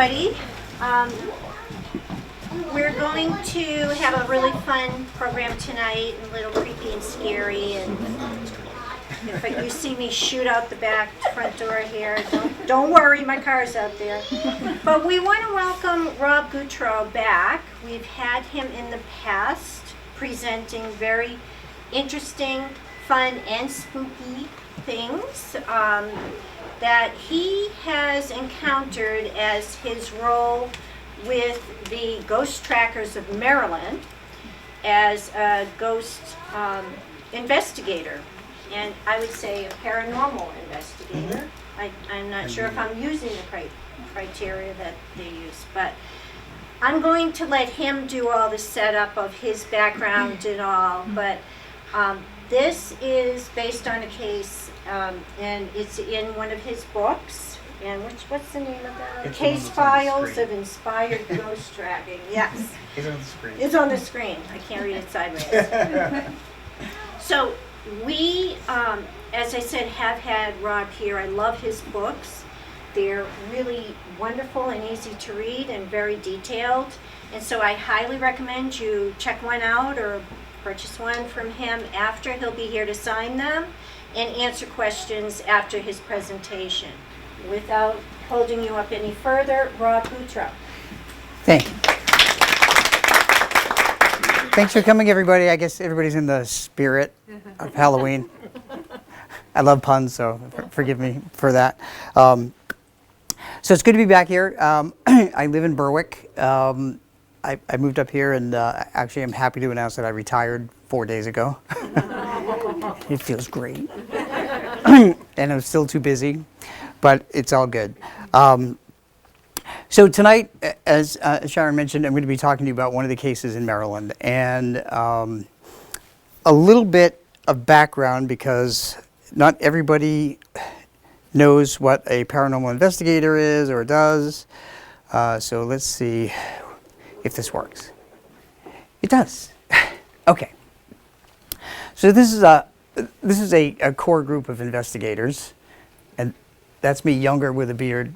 everybody. Um, we're going to have a really fun program tonight, a little creepy and scary. And if you see me shoot out the back front door here, don't worry, my car's out there. But we want to welcome Rob Gutro back. We've had him in the past presenting very interesting, fun, and spooky things that he has encountered as his role with the Ghost Trackers of Maryland as a ghost investigator, and I would say a paranormal investigator. I'm not sure if I'm using the criteria that they use, but I'm going to let him do all the setup of his background and all, but this is based on a case, and it's in one of his books. And what's the name of that? It's Case Files of Inspired Ghost Tracking. Yes. It's on the screen. It's on the screen. I can't read it sideways. So we, as I said, have had Rob here. I love his books. They're really wonderful and easy to read and very detailed. And so I highly recommend you check one out or purchase one from him after. He'll be here to sign them and answer questions after his presentation. Without holding you up any further, Rob Gutro. Thank you. Thanks for coming, everybody. I guess everybody's in the spirit of Halloween. I love puns, so forgive me for that. So it's good to be back here. I live in Berwick. I moved up here, and actually I'm happy to announce that I retired 4 days ago. It feels great. And I'm still too busy, but it's all good. So tonight, as Sharon mentioned, I'm going to be talking to you about one of the cases in Maryland, and a little bit of background, because not everybody knows what a paranormal investigator is or does. So let's see if this works. It does. Okay. So this is a core group of investigators, and that's me younger with a beard.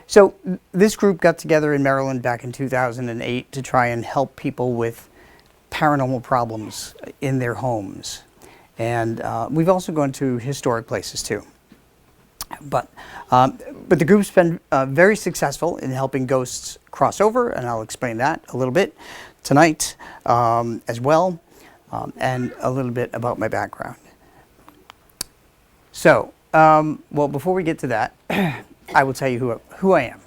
So this group got together in Maryland back in 2008 to try and help people with paranormal problems in their homes. And we've also gone to historic places too. But the group's been very successful in helping ghosts cross over, and I'll explain that a little bit tonight as well, and a little bit about my background. So, well, before we get to that, I will tell you who I am.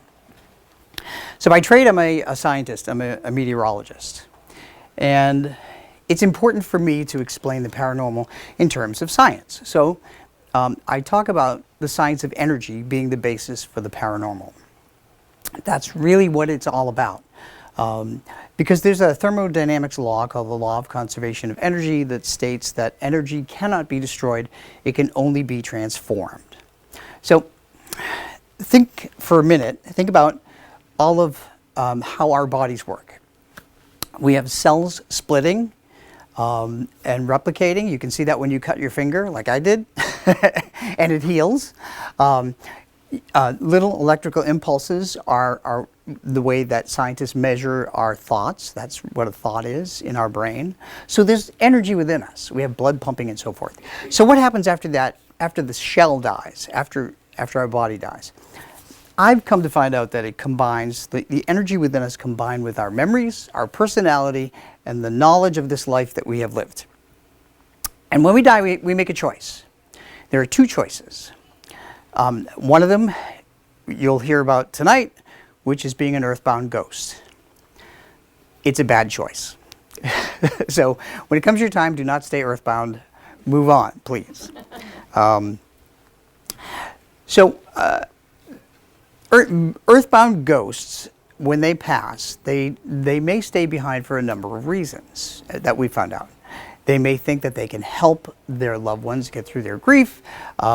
So by trade, I'm a scientist. I'm a meteorologist. And it's important for me to explain the paranormal in terms of science. So I talk about the science of energy being the basis for the paranormal. That's really what it's all about. Because there's a thermodynamics law called the law of conservation of energy that states that energy cannot be destroyed, it can only be transformed. So think for a minute, think about all of how our bodies work. We have cells splitting and replicating. You can see that when you cut your finger, like I did, and it heals. Little electrical impulses are the way that scientists measure our thoughts. That's what a thought is in our brain. So there's energy within us. We have blood pumping and so forth. So what happens after that, after the shell dies, after our body dies? I've come to find out that it combines, the energy within us combined with our memories, our personality, and the knowledge of this life that we have lived. And when we die, we make a choice. There are two choices. One of them you'll hear about tonight, which is being an earthbound ghost. It's a bad choice. So when it comes to your time, do not stay earthbound. Move on, please. Earthbound ghosts, when they pass, they may stay behind for a number of reasons that we found out. They may think that they can help their loved ones get through their grief.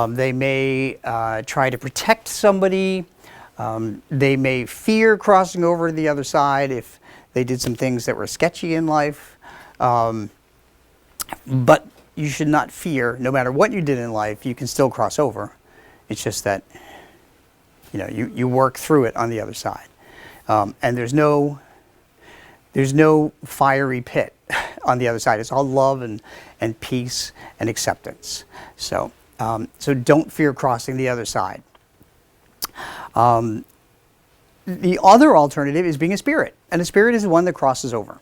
They may try to protect somebody. They may fear crossing over to the other side if they did some things that were sketchy in life. But you should not fear, no matter what you did in life, you can still cross over. It's just that You work through it on the other side. And there's no fiery pit on the other side. It's all love and peace and acceptance. So don't fear crossing the other side. The other alternative is being a spirit, and a spirit is the one that crosses over.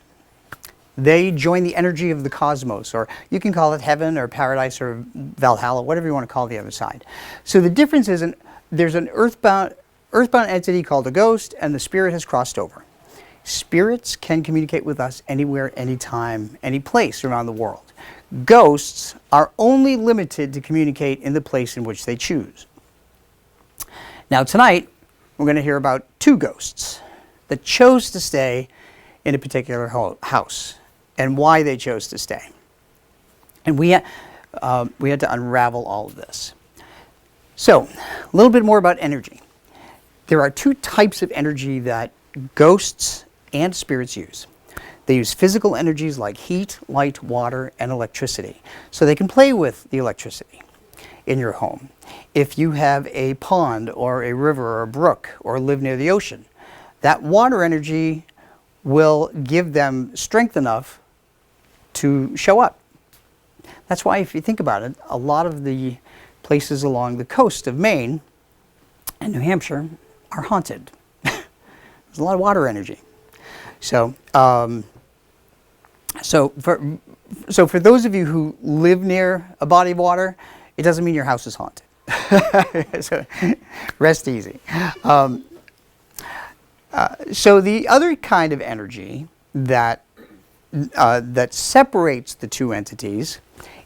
They join the energy of the cosmos, or you can call it heaven or paradise or Valhalla, whatever you want to call the other side. So the difference is there's an earthbound entity called a ghost, and the spirit has crossed over. Spirits can communicate with us anywhere, anytime, any place around the world. Ghosts are only limited to communicate in the place in which they choose. Now tonight, we're going to hear about two ghosts that chose to stay in a particular house and why they chose to stay. And we had to unravel all of this. So, a little bit more about energy. There are two types of energy that ghosts and spirits use. They use physical energies like heat, light, water, and electricity. So they can play with the electricity in your home. If you have a pond or a river or a brook or live near the ocean, that water energy will give them strength enough to show up. That's why, if you think about it, a lot of the places along the coast of Maine and New Hampshire are haunted. There's a lot of water energy. So for those of you who live near a body of water, it doesn't mean your house is haunted. So rest easy. So the other kind of energy that separates the two entities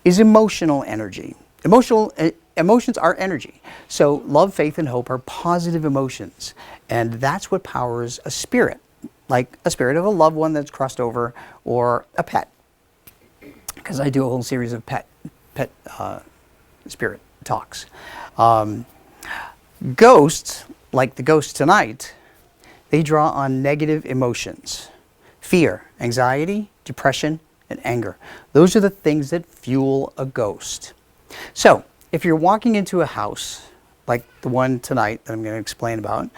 is emotional energy. Emotions are energy. So love, faith, and hope are positive emotions. And that's what powers a spirit, like a spirit of a loved one that's crossed over, or a pet. Because I do a whole series of pet spirit talks. Ghosts, like the ghost tonight, they draw on negative emotions. Fear, anxiety, depression, and anger. Those are the things that fuel a ghost. So, if you're walking into a house, like the one tonight that I'm going to explain about,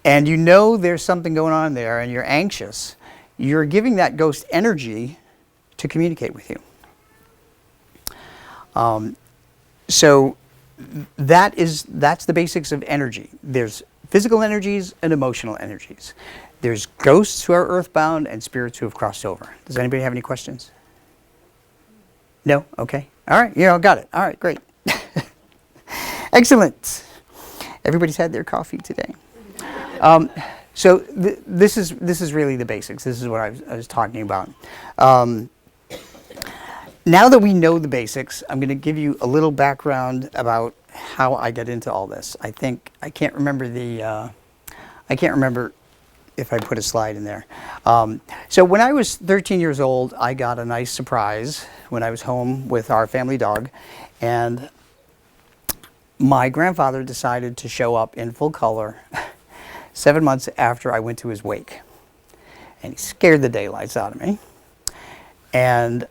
and you know there's something going on there and you're anxious, you're giving that ghost energy to communicate with you. So that's the basics of energy. There's physical energies and emotional energies. There's ghosts who are earthbound and spirits who have crossed over. Does anybody have any questions? No? Okay. All right. Yeah, I got it. All right, great. Excellent. Everybody's had their coffee today. So this is really the basics. This is what I was talking about. Now that we know the basics, I'm going to give you a little background about how I got into all this. I can't remember if I put a slide in there. So when I was 13 years old, I got a nice surprise when I was home with our family dog, and my grandfather decided to show up in full color 7 months after I went to his wake. And he scared the daylights out of me. And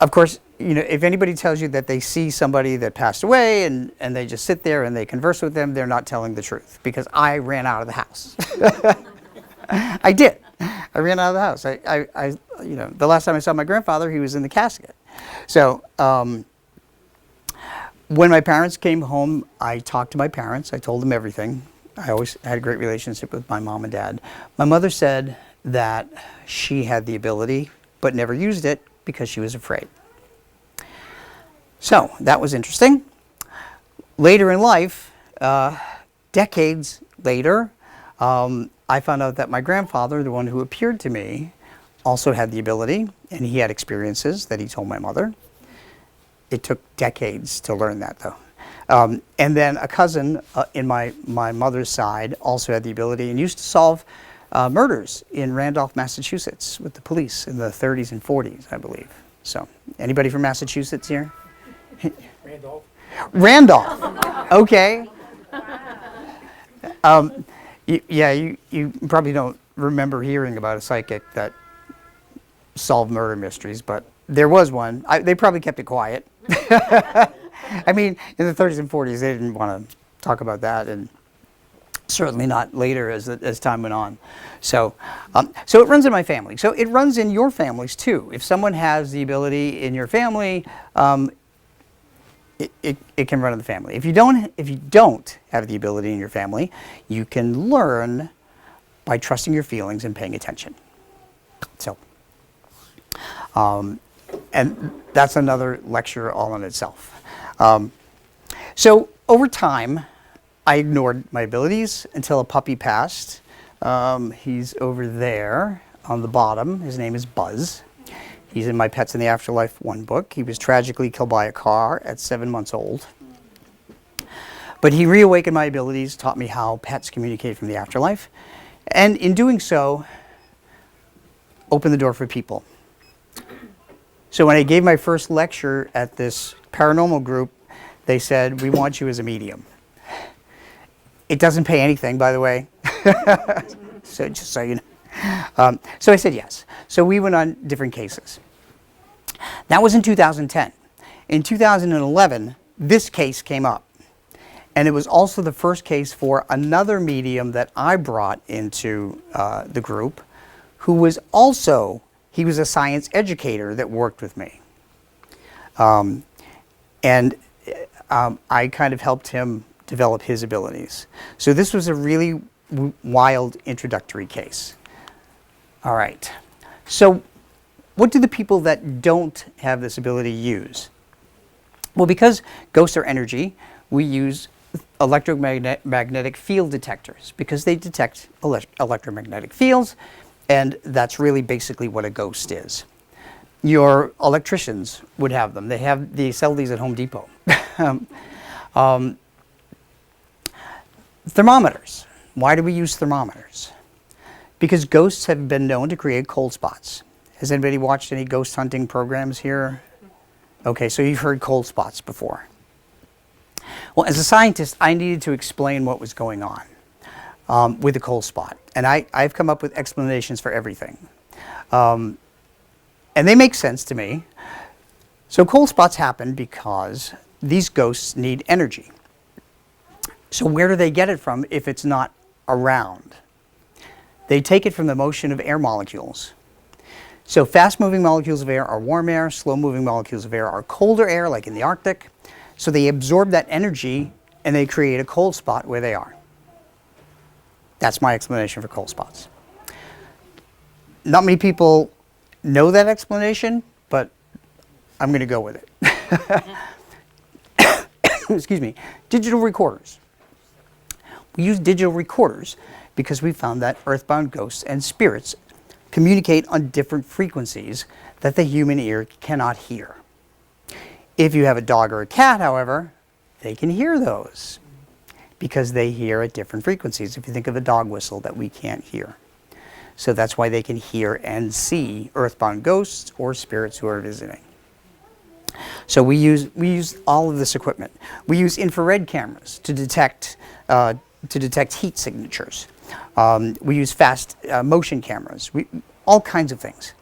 of course, if anybody tells you that they see somebody that passed away and they just sit there and they converse with them, they're not telling the truth, because I ran out of the house. I did. I ran out of the house. The last time I saw my grandfather, he was in the casket. So when my parents came home, I talked to my parents. I told them everything. I always had a great relationship with my mom and dad. My mother said that she had the ability, but never used it because she was afraid. So that was interesting. Later in life, decades later, I found out that my grandfather, the one who appeared to me, also had the ability, and he had experiences that he told my mother. It took decades to learn that, though. And then a cousin in my mother's side also had the ability and used to solve murders in Randolph, Massachusetts with the police in the 30s and 40s, I believe. So, anybody from Massachusetts here? Randolph. Randolph. Okay. You probably don't remember hearing about a psychic that solved murder mysteries, but there was one. They probably kept it quiet. I mean, in the 30s and 40s, they didn't want to talk about that, and certainly not later as time went on. So, so it runs in my family. So it runs in your families too. If someone has the ability in your family, it can run in the family. If you don't have the ability in your family, you can learn by trusting your feelings and paying attention. So, and that's another lecture all in itself. So over time, I ignored my abilities until a puppy passed. He's over there on the bottom. His name is Buzz. He's in my Pets in the Afterlife 1 book. He was tragically killed by a car at 7 months old. But he reawakened my abilities, taught me how pets communicate from the afterlife, and in doing so, opened the door for people. So when I gave my first lecture at this paranormal group, they said, "We want you as a medium." It doesn't pay anything, by the way. So just so you know. So I said yes. So we went on different cases. That was in 2010. In 2011, this case came up. And it was also the first case for another medium that I brought into the group, who was also, he was a science educator that worked with me. And I kind of helped him develop his abilities. So this was a really wild introductory case. All right. So what do the people that don't have this ability use? Well, because ghosts are energy, we use electromagnetic field detectors because they detect electromagnetic fields, and that's really basically what a ghost is. Your electricians would have them. They sell these at Home Depot. Thermometers. Why do we use thermometers? Because ghosts have been known to create cold spots. Has anybody watched any ghost hunting programs here? Okay, so you've heard cold spots before. Well, as a scientist, I needed to explain what was going on with a cold spot. And I've come up with explanations for everything. And they make sense to me. So cold spots happen because these ghosts need energy. So where do they get it from if it's not around? They take it from the motion of air molecules. So fast-moving molecules of air are warm air, slow-moving molecules of air are colder air, like in the Arctic. So they absorb that energy and they create a cold spot where they are. That's my explanation for cold spots. Not many people know that explanation, but I'm going to go with it. Excuse me. Digital recorders. We use digital recorders because we found that earthbound ghosts and spirits communicate on different frequencies that the human ear cannot hear. If you have a dog or a cat, however, they can hear those because they hear at different frequencies. If you think of a dog whistle that we can't hear. So that's why they can hear and see earthbound ghosts or spirits who are visiting. So we use all of this equipment. We use infrared cameras to detect heat signatures. We use fast motion cameras. All kinds of things.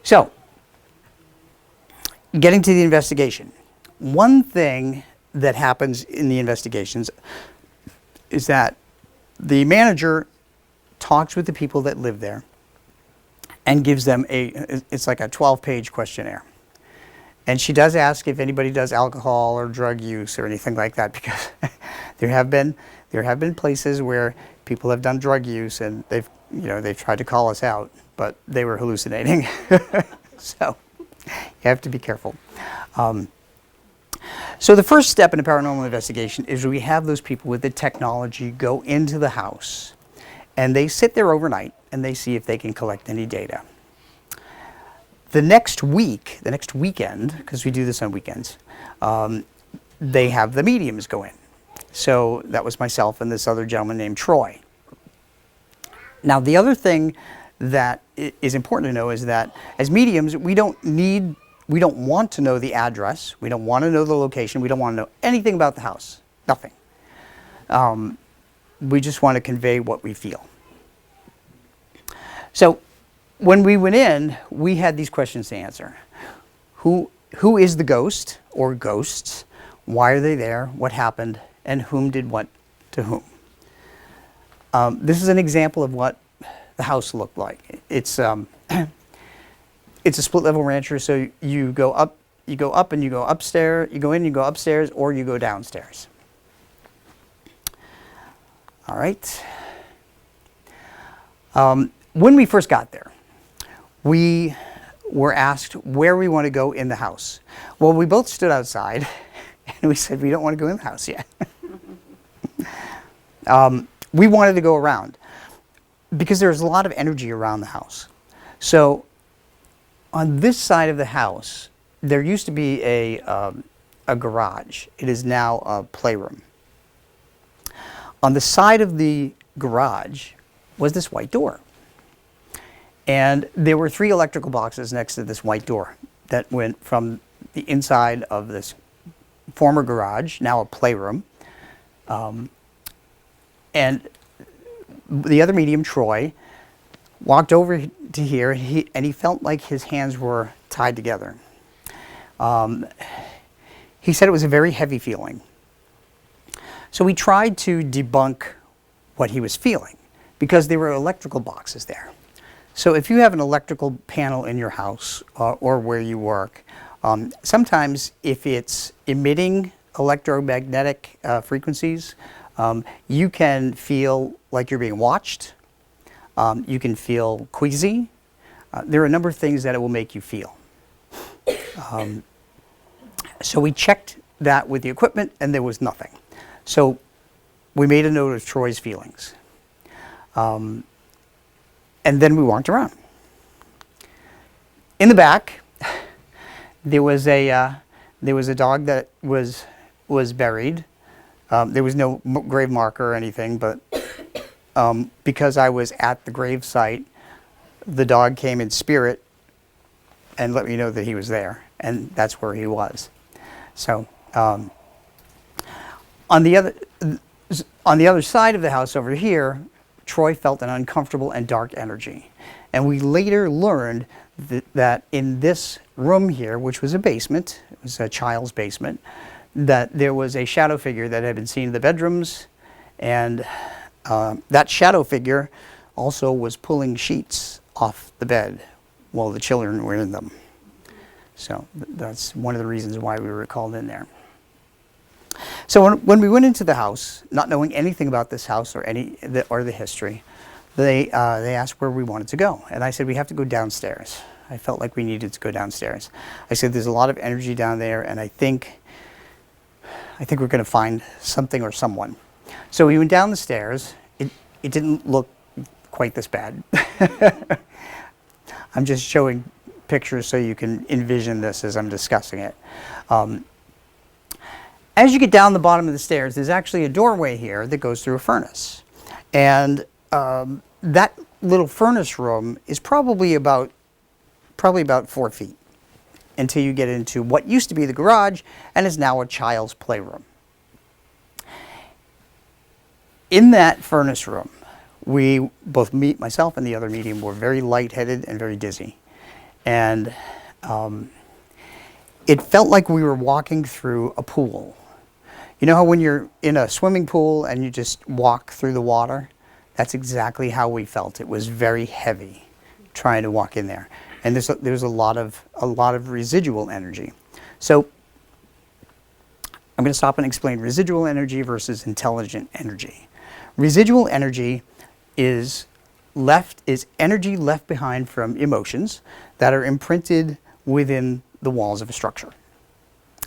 So, getting to the investigation. One thing that happens in the investigations is that the manager talks with the people that live there and gives them it's like a 12-page questionnaire. And she does ask if anybody does alcohol or drug use or anything like that, because there have been places where people have done drug use and they've tried to call us out, but they were hallucinating. So you have to be careful. So the first step in a paranormal investigation is we have those people with the technology go into the house and they sit there overnight and they see if they can collect any data. The next weekend, because we do this on weekends, they have the mediums go in. So that was myself and this other gentleman named Troy. Now the other thing that is important to know is that as mediums, we don't want to know the address, we don't want to know the location, we don't want to know anything about the house, nothing. We just want to convey what we feel. So when we went in, we had these questions to answer. Who is the ghost or ghosts? Why are they there? What happened? And whom did what to whom. This is an example of what the house looked like. It's it's a split level rancher, so you go up and you go upstairs, you go in, you go upstairs, or you go downstairs. All right. When we first got there, we were asked where we want to go in the house. Well, we both stood outside and we said we don't want to go in the house yet. We wanted to go around because there's a lot of energy around the house. So on this side of the house, there used to be a garage. It is now a playroom. On the side of the garage was this white door. And there were 3 electrical boxes next to this white door that went from the inside of this former garage, now a playroom. And the other medium, Troy, walked over to here, and he felt like his hands were tied together. He said it was a very heavy feeling. So we tried to debunk what he was feeling, because there were electrical boxes there. So if you have an electrical panel in your house or where you work, sometimes if it's emitting electromagnetic frequencies, you can feel like you're being watched. You can feel queasy. There are a number of things that it will make you feel. So we checked that with the equipment, and there was nothing. So we made a note of Troy's feelings. And then we walked around. In the back, there was a dog that was buried. There was no grave marker or anything, but because I was at the grave site, the dog came in spirit and let me know that he was there, and that's where he was. So on the other side of the house over here, Troy felt an uncomfortable and dark energy. And we later learned that in this room here, which was a basement, it was a child's basement, that there was a shadow figure that had been seen in the bedrooms, and that shadow figure also was pulling sheets off the bed while the children were in them. So that's one of the reasons why we were called in there. So when we went into the house, not knowing anything about this house or the history, they asked where we wanted to go, and I said we have to go downstairs. I felt like we needed to go downstairs. I said there's a lot of energy down there, and I think we're going to find something or someone. So we went down the stairs. It didn't look quite this bad. I'm just showing pictures so you can envision this as I'm discussing it. As you get down the bottom of the stairs, there's actually a doorway here that goes through a furnace. And that little furnace room is probably about 4 feet until you get into what used to be the garage and is now a child's playroom. In that furnace room, we both, myself and the other medium, were very lightheaded and very dizzy. And it felt like we were walking through a pool. You know how when you're in a swimming pool and you just walk through the water? That's exactly how we felt. It was very heavy trying to walk in there. And there's a lot of residual energy. So I'm going to stop and explain residual energy versus intelligent energy. Residual energy is energy left behind from emotions that are imprinted within the walls of a structure.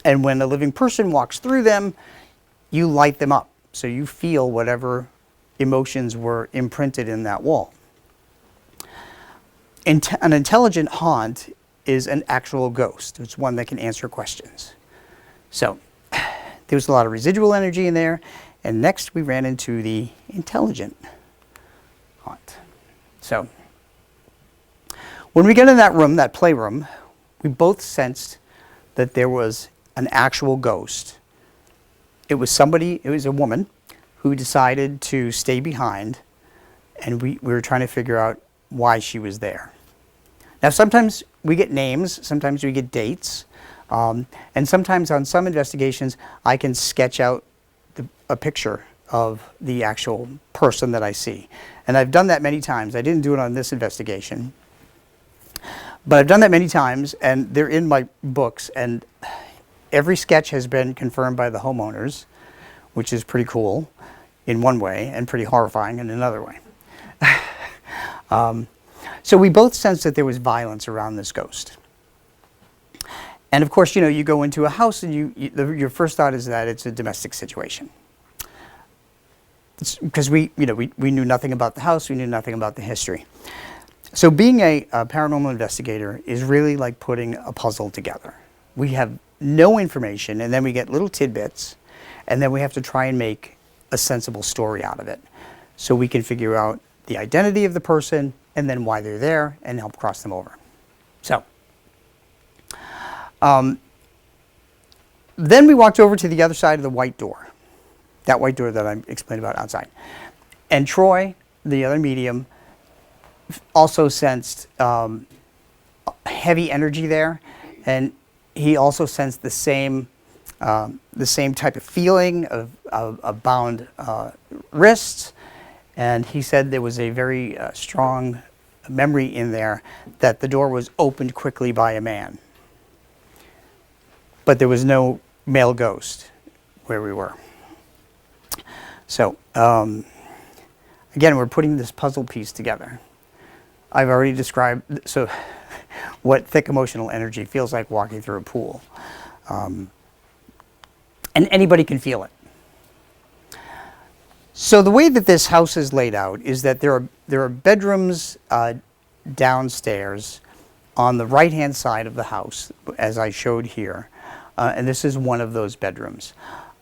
And when a living person walks through them, you light them up. So you feel whatever emotions were imprinted in that wall. An intelligent haunt is an actual ghost. It's one that can answer questions. So there was a lot of residual energy in there. And next we ran into the intelligent haunt. So when we got in that room, that playroom, we both sensed that there was an actual ghost. It was a woman who decided to stay behind, and we were trying to figure out why she was there. Now sometimes we get names, sometimes we get dates, and sometimes on some investigations I can sketch out a picture of the actual person that I see. And I've done that many times. I didn't do it on this investigation, but I've done that many times, and they're in my books, and every sketch has been confirmed by the homeowners, which is pretty cool in one way and pretty horrifying in another way. So we both sensed that there was violence around this ghost. And of course, you know, you go into a house and your first thought is that it's a domestic situation. Because we knew nothing about the house, we knew nothing about the history. So being a paranormal investigator is really like putting a puzzle together. We have no information, and then we get little tidbits, and then we have to try and make a sensible story out of it. So we can figure out the identity of the person, and then why they're there, and help cross them over. So, then we walked over to the other side of the white door. That white door that I explained about outside. And Troy, the other medium, also sensed heavy energy there, and he also sensed the same type of feeling of bound wrists, and he said there was a very strong memory in there that the door was opened quickly by a man, but there was no male ghost where we were. So again, we're putting this puzzle piece together. I've already described what thick emotional energy feels like walking through a pool. And anybody can feel it. So the way that this house is laid out is that there are bedrooms downstairs on the right-hand side of the house, as I showed here. And this is one of those bedrooms.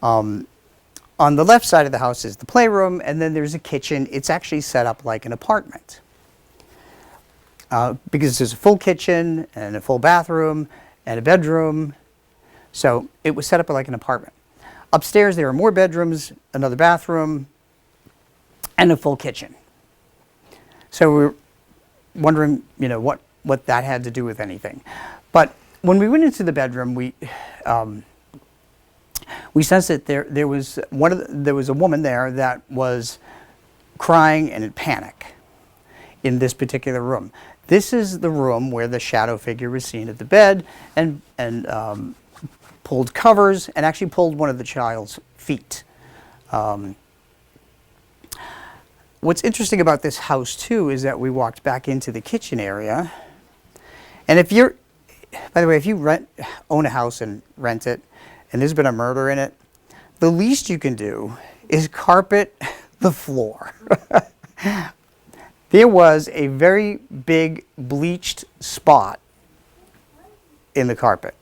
On the left side of the house is the playroom, and then there's a kitchen. It's actually set up like an apartment. Because there's a full kitchen and a full bathroom and a bedroom. So it was set up like an apartment. Upstairs there are more bedrooms, another bathroom, and a full kitchen. So we're wondering, you know, what that had to do with anything. But when we went into the bedroom, we sensed that there was a woman there that was crying and in panic in this particular room. This is the room where the shadow figure was seen at the bed and pulled covers and actually pulled one of the child's feet. What's interesting about this house too is that we walked back into the kitchen area, and by the way, if you own a house and rent it, and there's been a murder in it, the least you can do is carpet the floor. There was a very big bleached spot in the carpet.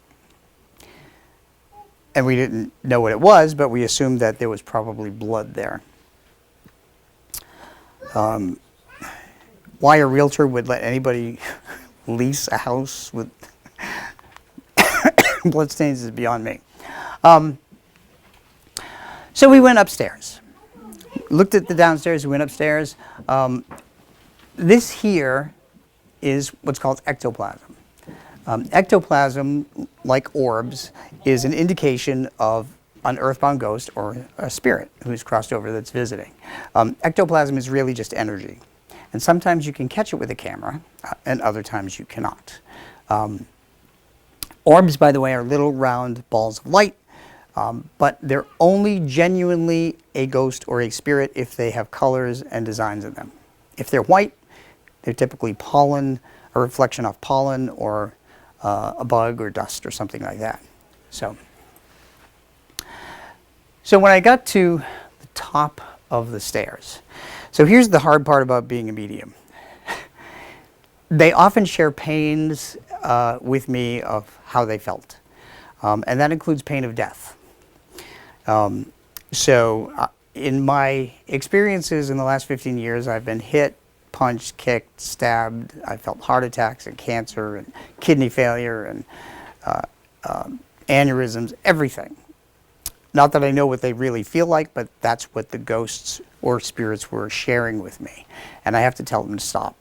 And we didn't know what it was, but we assumed that there was probably blood there. Why a realtor would let anybody lease a house with bloodstains is beyond me. So we went upstairs. Looked at the downstairs, we went upstairs. This here is what's called ectoplasm. Ectoplasm, like orbs, is an indication of an earthbound ghost or a spirit who's crossed over that's visiting. Ectoplasm is really just energy. And sometimes you can catch it with a camera, and other times you cannot. Orbs, by the way, are little round balls of light, but they're only genuinely a ghost or a spirit if they have colors and designs in them. If they're white, they're typically pollen, a reflection of pollen, or a bug or dust or something like that. So when I got to the top of the stairs, so here's the hard part about being a medium. They often share pains with me of how they felt, and that includes pain of death. In my experiences in the last 15 years, I've been hit, punched, kicked, stabbed. I felt heart attacks and cancer and kidney failure and aneurysms, everything. Not that I know what they really feel like, but that's what the ghosts or spirits were sharing with me. And I have to tell them to stop,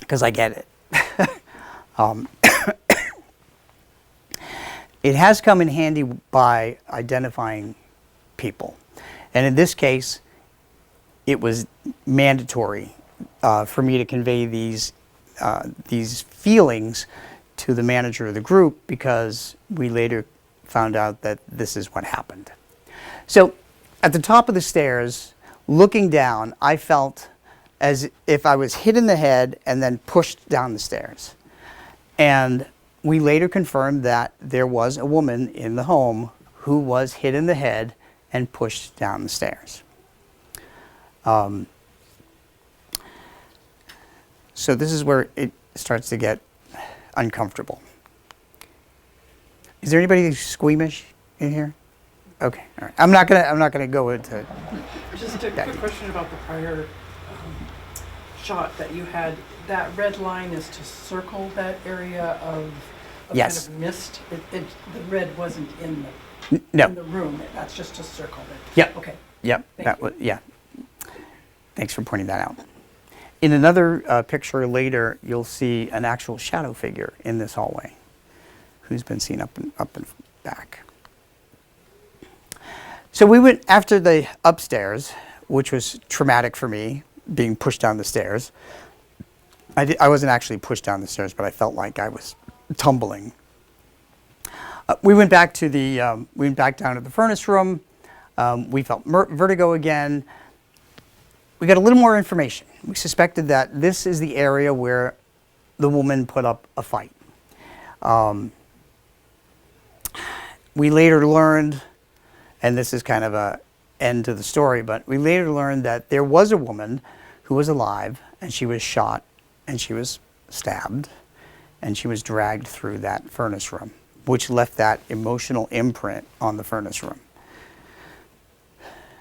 because I get it. It has come in handy by identifying people. And in this case, it was mandatory for me to convey these feelings to the manager of the group, because we later found out that this is what happened. So at the top of the stairs, looking down, I felt as if I was hit in the head and then pushed down the stairs. And we later confirmed that there was a woman in the home who was hit in the head and pushed down the stairs. So this is where it starts to get uncomfortable. Is there anybody squeamish in here? Okay, all right. I'm not gonna go into. Just a quick question about the prior shot that you had. That red line is to circle that area of Yes. kind of mist. The red wasn't in No. the room. That's just to circle it. Yep. Okay. Yep. Thank That you. was, yeah. Thanks for pointing that out. In another picture later, you'll see an actual shadow figure in this hallway, who's been seen up and back. So we went after the upstairs, which was traumatic for me, being pushed down the stairs. I wasn't actually pushed down the stairs, but I felt like I was tumbling. We went back to we went back down to the furnace room. We felt vertigo again. We got a little more information. We suspected that this is the area where the woman put up a fight. We later learned, and this is kind of a end to the story, but we later learned that there was a woman who was alive, and she was shot, and she was stabbed, and she was dragged through that furnace room, which left that emotional imprint on the furnace room.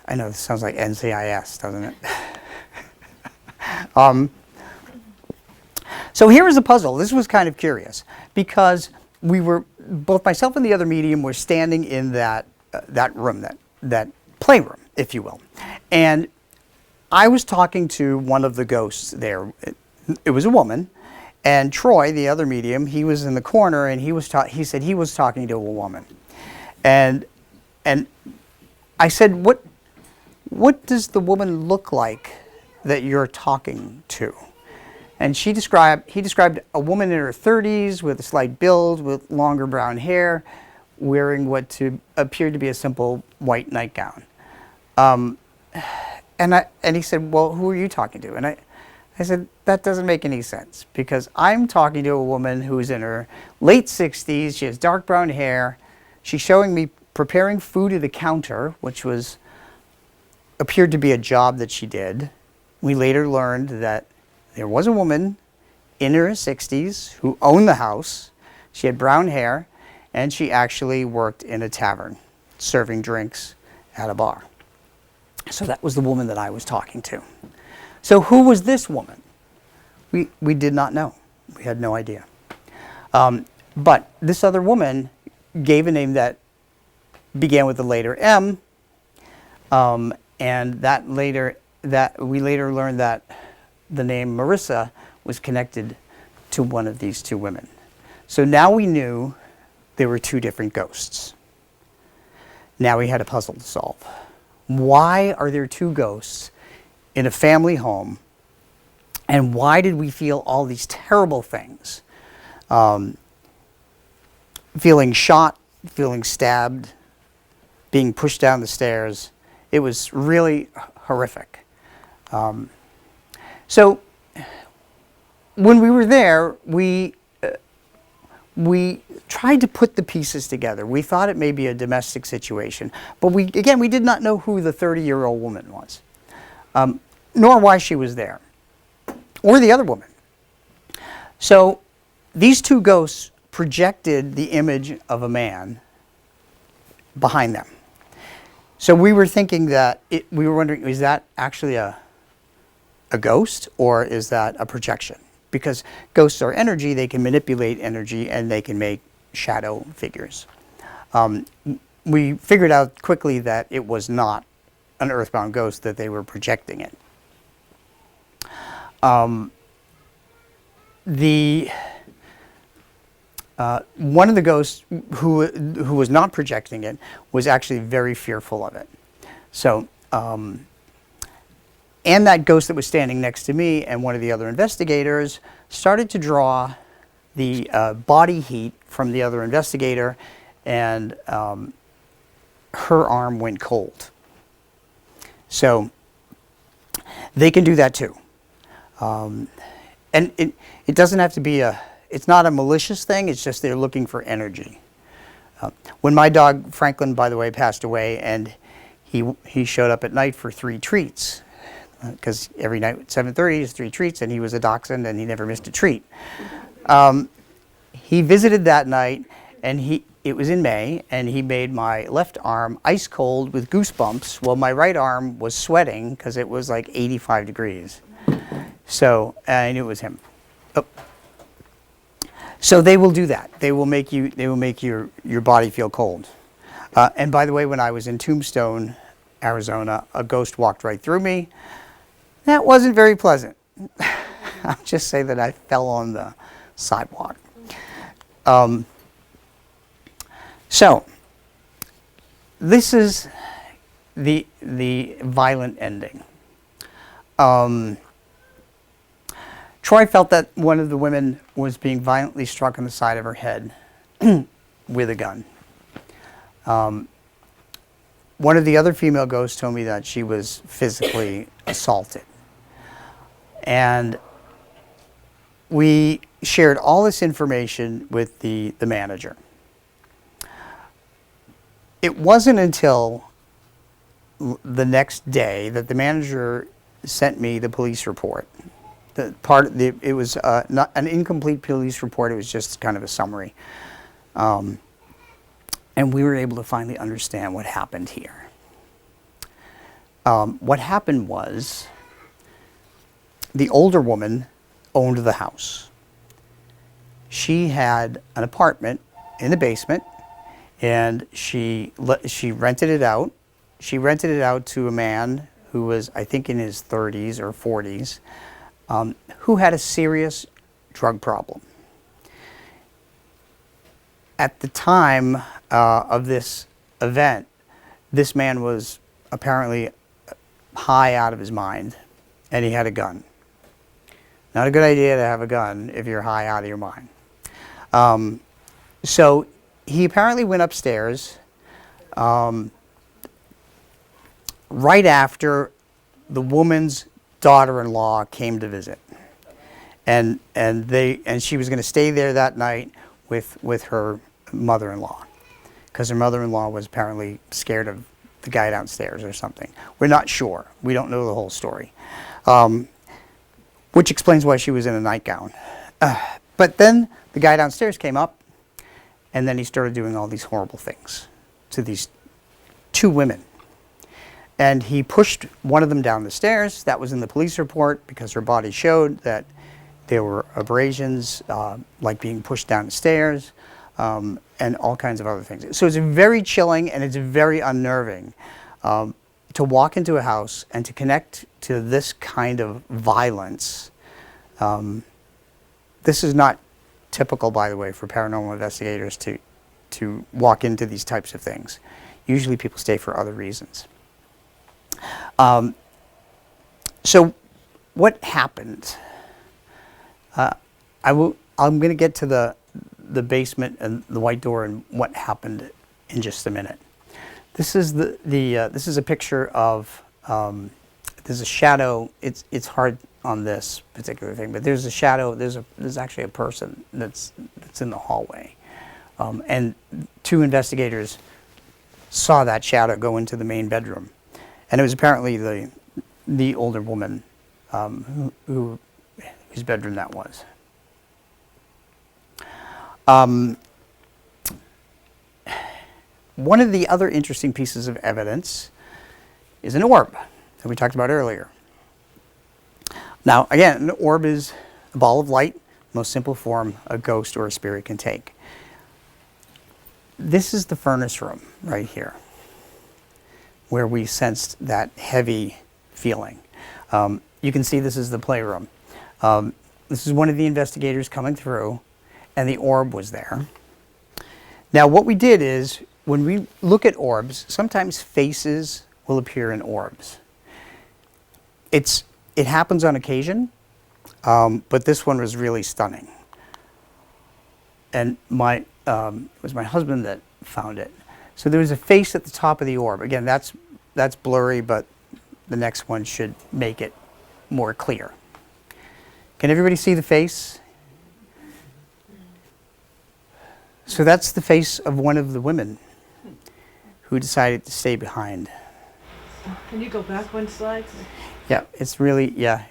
I know this sounds like NCIS, doesn't it? So here was a puzzle. This was kind of curious, because we were, both myself and the other medium were standing in that room, that playroom, if you will. And I was talking to one of the ghosts there. It was a woman. And Troy, the other medium, he was in the corner, and he said he was talking to a woman. And I said, what does the woman look like that you're talking to? And he described a woman in her 30s with a slight build, with longer brown hair, wearing what appeared to be a simple white nightgown. And he said, well, who are you talking to? And I said, that doesn't make any sense, because I'm talking to a woman who's in her late 60s. She has dark brown hair. She's showing me preparing food at the counter, which appeared to be a job that she did. We later learned that there was a woman in her 60s who owned the house. She had brown hair, and she actually worked in a tavern, serving drinks at a bar. So that was the woman that I was talking to. So who was this woman? We did not know. We had no idea. But this other woman gave a name that began with the letter M, and we later learned that the name Marissa was connected to one of these two women. So now we knew there were two different ghosts. Now we had a puzzle to solve. Why are there two ghosts in a family home, and why did we feel all these terrible things? Feeling shot, feeling stabbed, being pushed down the stairs. It was really horrific. So when we were there, we tried to put the pieces together. We thought it may be a domestic situation, but we did not know who the 30-year-old woman was, nor why she was there, or the other woman. So these two ghosts projected the image of a man behind them. So we were thinking that, we were wondering, is that actually a ghost, or is that a projection? Because ghosts are energy, they can manipulate energy, and they can make shadow figures. We figured out quickly that it was not an earthbound ghost, that they were projecting it. One of the ghosts who was not projecting it was actually very fearful of it. So and that ghost that was standing next to me and one of the other investigators started to draw the body heat from the other investigator, and her arm went cold. So they can do that too. And it doesn't have to be it's not a malicious thing, it's just they're looking for energy. When my dog, Franklin, by the way, passed away, and he showed up at night for 3 treats, because every night at 7:30 is 3 treats, and he was a dachshund and he never missed a treat. He visited that night, and it was in May, and he made my left arm ice cold with goosebumps, while my right arm was sweating because it was like 85 degrees. So I knew it was him. Oh. So they will do that. They will make your body feel cold. And by the way, when I was in Tombstone, Arizona, a ghost walked right through me. That wasn't very pleasant. I'll just say that I fell on the sidewalk. So this is the violent ending. Troy felt that one of the women was being violently struck on the side of her head with a gun. One of the other female ghosts told me that she was physically assaulted. And we shared all this information with the manager. It wasn't until the next day that the manager sent me the police report. It was not an incomplete police report, it was just kind of a summary. And we were able to finally understand what happened here. What happened was, the older woman owned the house. She had an apartment in the basement, and she rented it out. She rented it out to a man who was, I think, in his 30s or 40s, who had a serious drug problem. At the time of this event, this man was apparently high out of his mind, and he had a gun. Not a good idea to have a gun if you're high out of your mind. So he apparently went upstairs right after the woman's daughter-in-law came to visit, and she was going to stay there that night with her mother-in-law, because her mother-in-law was apparently scared of the guy downstairs or something. We're not sure. We don't know the whole story, which explains why she was in a nightgown. But then the guy downstairs came up, and then he started doing all these horrible things to these 2 women. And he pushed one of them down the stairs. That was in the police report, because her body showed that there were abrasions, like being pushed down the stairs, and all kinds of other things. So it's very chilling, and it's very unnerving to walk into a house and to connect to this kind of violence. This is not typical, by the way, for paranormal investigators to walk into these types of things. Usually people stay for other reasons. So what happened? I'm going to get to the basement and the white door and what happened in just a minute. This is this is a picture of there's a shadow. It's hard on this particular thing, but there's a shadow. There's actually a person that's in the hallway, and 2 investigators saw that shadow go into the main bedroom, and it was apparently the older woman whose bedroom that was. One of the other interesting pieces of evidence is an orb that we talked about earlier. Now, again, an orb is a ball of light, most simple form a ghost or a spirit can take. This is the furnace room right here, where we sensed that heavy feeling. You can see this is the playroom. This is one of the investigators coming through, and the orb was there. Now, what we did is, when we look at orbs, sometimes faces will appear in orbs. It happens on occasion, but this one was really stunning. And it was my husband that found it. So there was a face at the top of the orb. Again, that's blurry, but the next one should make it more clear. Can everybody see the face? So that's the face of one of the women who decided to stay behind. Can you go back one slide? Yeah, it's really, yeah.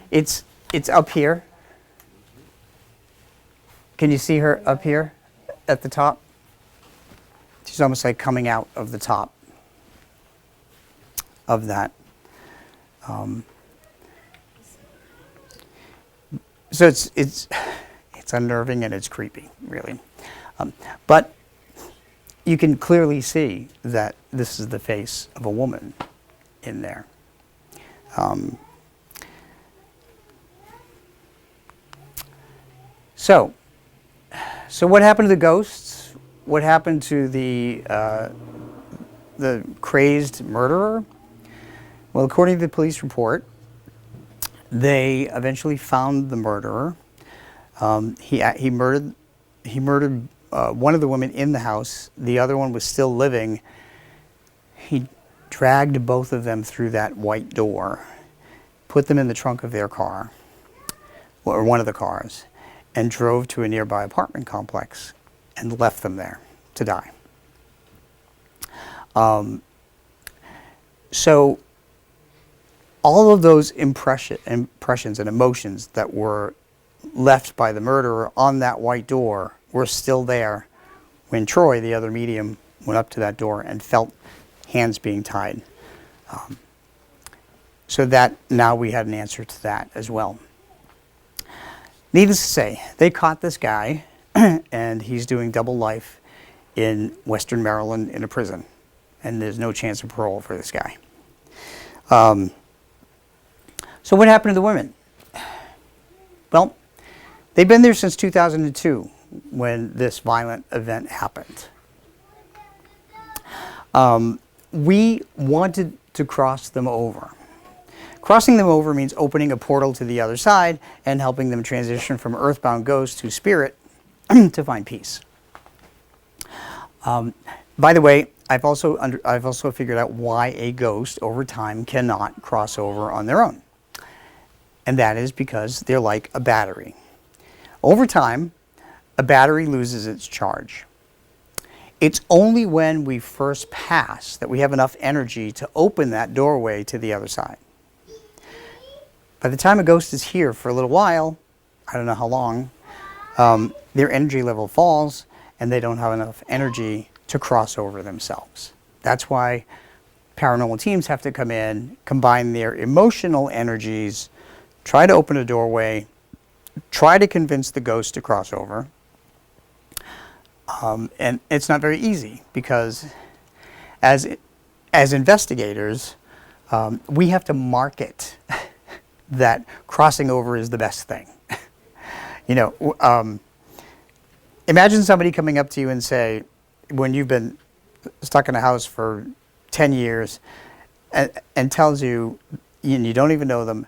It's up here. Can you see her up here at the top? She's almost like coming out of the top of that. So it's unnerving and it's creepy, really. But you can clearly see that this is the face of a woman in there. So what happened to the ghosts? What happened to the crazed murderer? Well, according to the police report, they eventually found the murderer. He murdered one of the women in the house. The other one was still living. He dragged both of them through that white door, put them in the trunk of their car, or one of the cars, and drove to a nearby apartment complex and left them there to die. So all of those impressions and emotions that were left by the murderer on that white door were still there when Troy, the other medium, went up to that door and felt hands being tied. So that now we had an answer to that as well. Needless to say, they caught this guy and he's doing double life in Western Maryland in a prison. And there's no chance of parole for this guy. So what happened to the women? Well, they've been there since 2002 when this violent event happened. We wanted to cross them over. Crossing them over means opening a portal to the other side and helping them transition from earthbound ghost to spirit to find peace. By the way, I've also figured out why a ghost over time cannot cross over on their own. And that is because they're like a battery. Over time, a battery loses its charge. It's only when we first pass that we have enough energy to open that doorway to the other side. By the time a ghost is here for a little while, I don't know how long, their energy level falls and they don't have enough energy to cross over themselves. That's why paranormal teams have to come in, combine their emotional energies, try to open a doorway, try to convince the ghost to cross over. And it's not very easy because as investigators, we have to market that crossing over is the best thing. Imagine somebody coming up to you and say, when you've been stuck in a house for 10 years and tells you, and you don't even know them,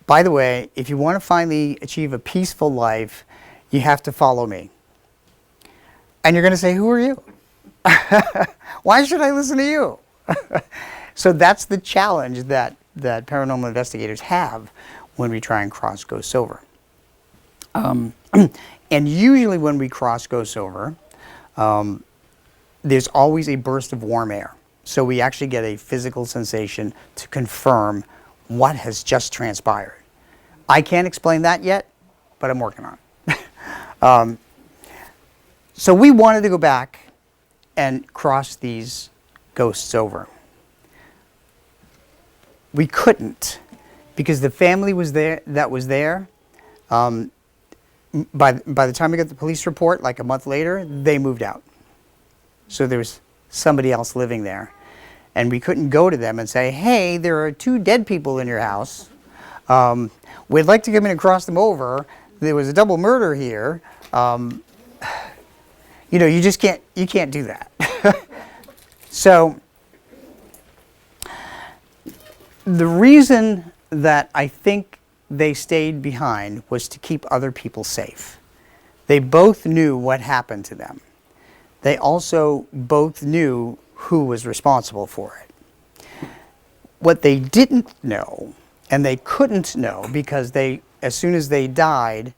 by the way, if you want to finally achieve a peaceful life, you have to follow me. And you're going to say, who are you? Why should I listen to you? So that's the challenge that paranormal investigators have when we try and cross ghosts over. And usually when we cross ghosts over, there's always a burst of warm air. So we actually get a physical sensation to confirm what has just transpired. I can't explain that yet, but I'm working on it. So we wanted to go back and cross these ghosts over. We couldn't because the family was there. By the time we got the police report, like a month later, they moved out. So there was somebody else living there. And we couldn't go to them and say, hey, there are 2 dead people in your house. We'd like to come in and cross them over. There was a double murder here. You just can't do that. So The reason that I think they stayed behind was to keep other people safe. They both knew what happened to them. They also both knew who was responsible for it. What they didn't know, and they couldn't know because as soon as they died,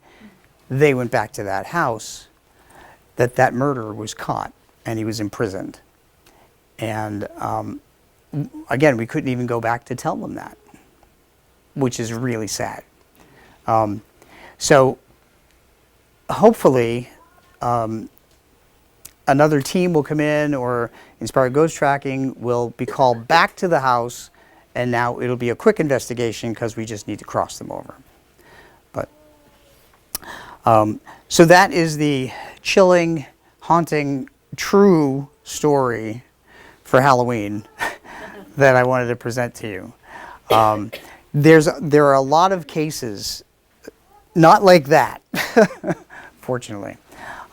they went back to that house, that murderer was caught and he was imprisoned. And again, we couldn't even go back to tell them that, which is really sad. So hopefully another team will come in, or Inspired Ghost Tracking will be called back to the house, and now it'll be a quick investigation because we just need to cross them over. But so that is the chilling, haunting, true story for Halloween that I wanted to present to you. There are a lot of cases, not like that, fortunately.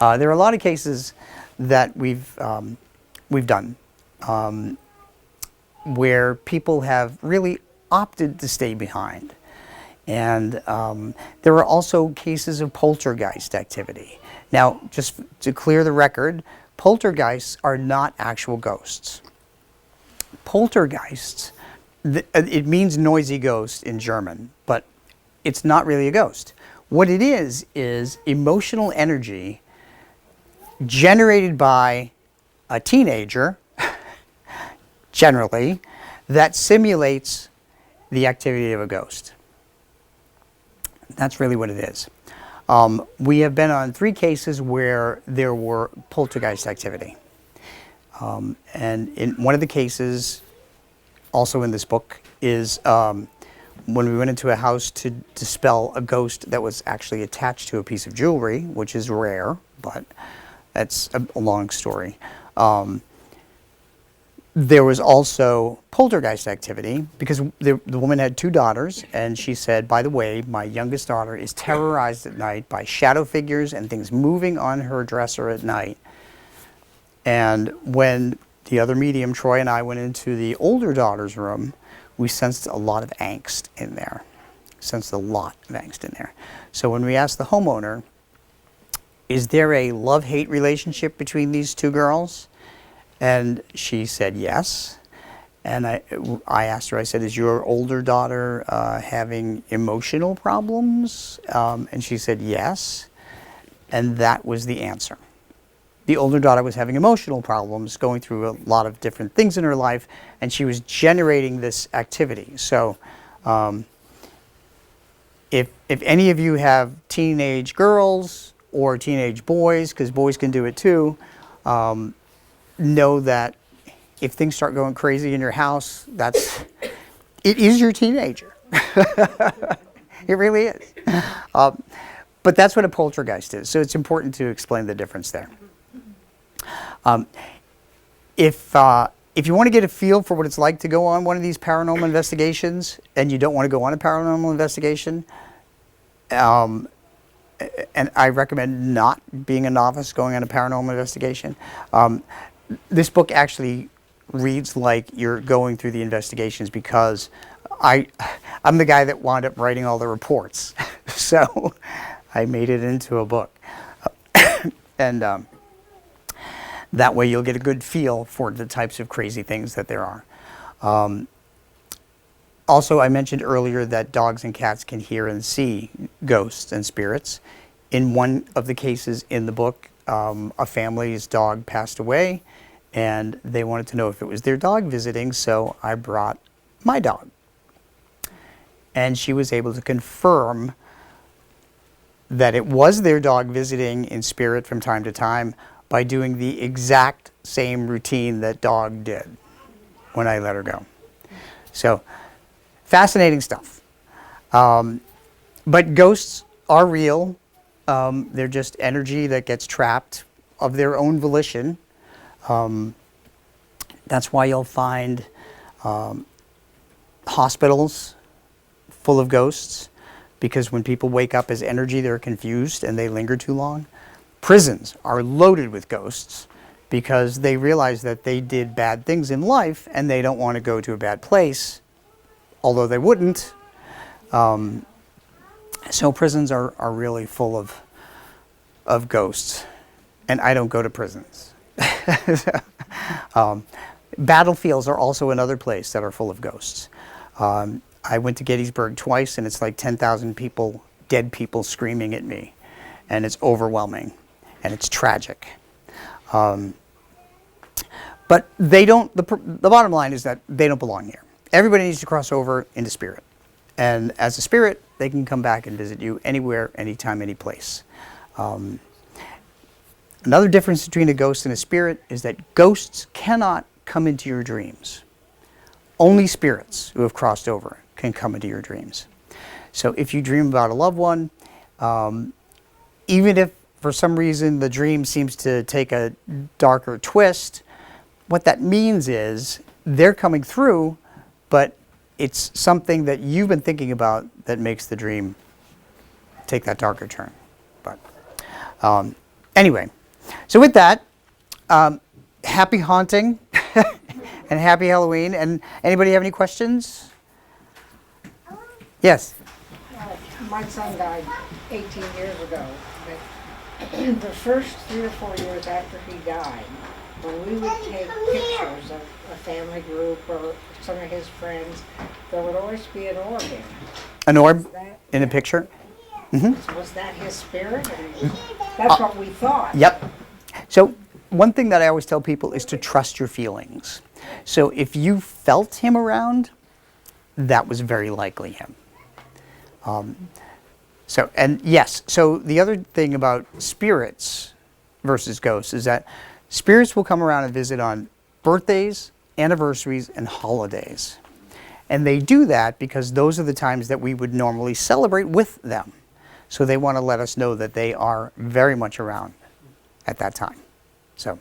There are a lot of cases that we've done where people have really opted to stay behind. And there are also cases of poltergeist activity. Now, just to clear the record, poltergeists are not actual ghosts. Poltergeists, it means noisy ghost in German, but it's not really a ghost. What it is emotional energy generated by a teenager, generally, that simulates the activity of a ghost. That's really what it is. We have been on 3 cases where there were poltergeist activity. And in one of the cases, also in this book, is when we went into a house to dispel a ghost that was actually attached to a piece of jewelry, which is rare, but that's a long story. There was also poltergeist activity because the woman had 2 daughters, and she said, by the way, my youngest daughter is terrorized at night by shadow figures and things moving on her dresser at night. And when the other medium, Troy, and I went into the older daughter's room, we sensed a lot of angst in there. So when we asked the homeowner, is there a love-hate relationship between these 2 girls? And she said yes. And I asked her, I said, is your older daughter having emotional problems? And she said yes. And that was the answer. The older daughter was having emotional problems, going through a lot of different things in her life, and she was generating this activity. So if any of you have teenage girls or teenage boys, because boys can do it too, know that if things start going crazy in your house, it is your teenager. It really is. But that's what a poltergeist is. So it's important to explain the difference there. If you want to get a feel for what it's like to go on one of these paranormal investigations, and you don't want to go on a paranormal investigation, and I recommend not being a novice going on a paranormal investigation, this book actually reads like you're going through the investigations, because I'm the guy that wound up writing all the reports. So I made it into a book. And that way you'll get a good feel for the types of crazy things that there are. Also, I mentioned earlier that dogs and cats can hear and see ghosts and spirits. In one of the cases in the book, a family's dog passed away, and they wanted to know if it was their dog visiting, so I brought my dog. And she was able to confirm that it was their dog visiting in spirit from time to time by doing the exact same routine that dog did when I let her go. So, fascinating stuff. But ghosts are real. They're just energy that gets trapped of their own volition. That's why you'll find hospitals full of ghosts, because when people wake up as energy, they're confused and they linger too long. Prisons are loaded with ghosts because they realize that they did bad things in life and they don't want to go to a bad place although they wouldn't. So prisons are really full of ghosts, and I don't go to prisons. Battlefields are also another place that are full of ghosts. I went to Gettysburg twice, and it's like 10,000 people, dead people screaming at me, and it's overwhelming, and it's tragic. But they don't, the bottom line is that they don't belong here. Everybody needs to cross over into spirit. And as a spirit, they can come back and visit you anywhere, anytime, any place. Another difference between a ghost and a spirit is that ghosts cannot come into your dreams. Only spirits who have crossed over can come into your dreams. So if you dream about a loved one, even if for some reason the dream seems to take a darker twist, what that means is they're coming through, but it's something that you've been thinking about that makes the dream take that darker turn. But anyway, so with that, happy haunting and happy Halloween. And anybody have any questions? Yes. My son died 18 years ago. But the first 3 or 4 years after he died, when we would take pictures of a family group or some of his friends, there would always be an orb in it. An orb That- in a picture? Was that his spirit? I mean, that's what we thought. Yep. So one thing that I always tell people is to trust your feelings. So if you felt him around, that was very likely him. And yes, so the other thing about spirits versus ghosts is that spirits will come around and visit on birthdays, anniversaries, and holidays. And they do that because those are the times that we would normally celebrate with them. So they want to let us know that they are very much around at that time. So,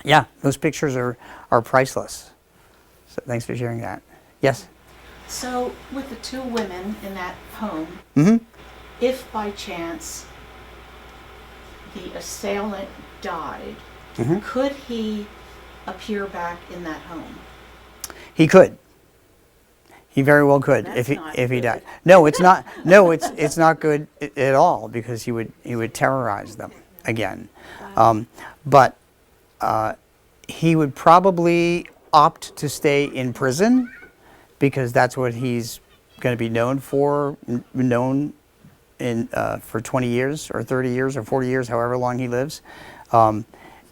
yeah, those pictures are priceless. So thanks for sharing that. Yes? So, with the 2 women in that home, Mm-hmm. if by chance the assailant died, Mhm. could he appear back in that home? He could. He very well could That's not if he good. died. No, it's not. No, it's not good at all because he would terrorize them again. But he would probably opt to stay in prison because that's what he's going to be known for. Known in for 20 years or 30 years or 40 years, however long he lives, and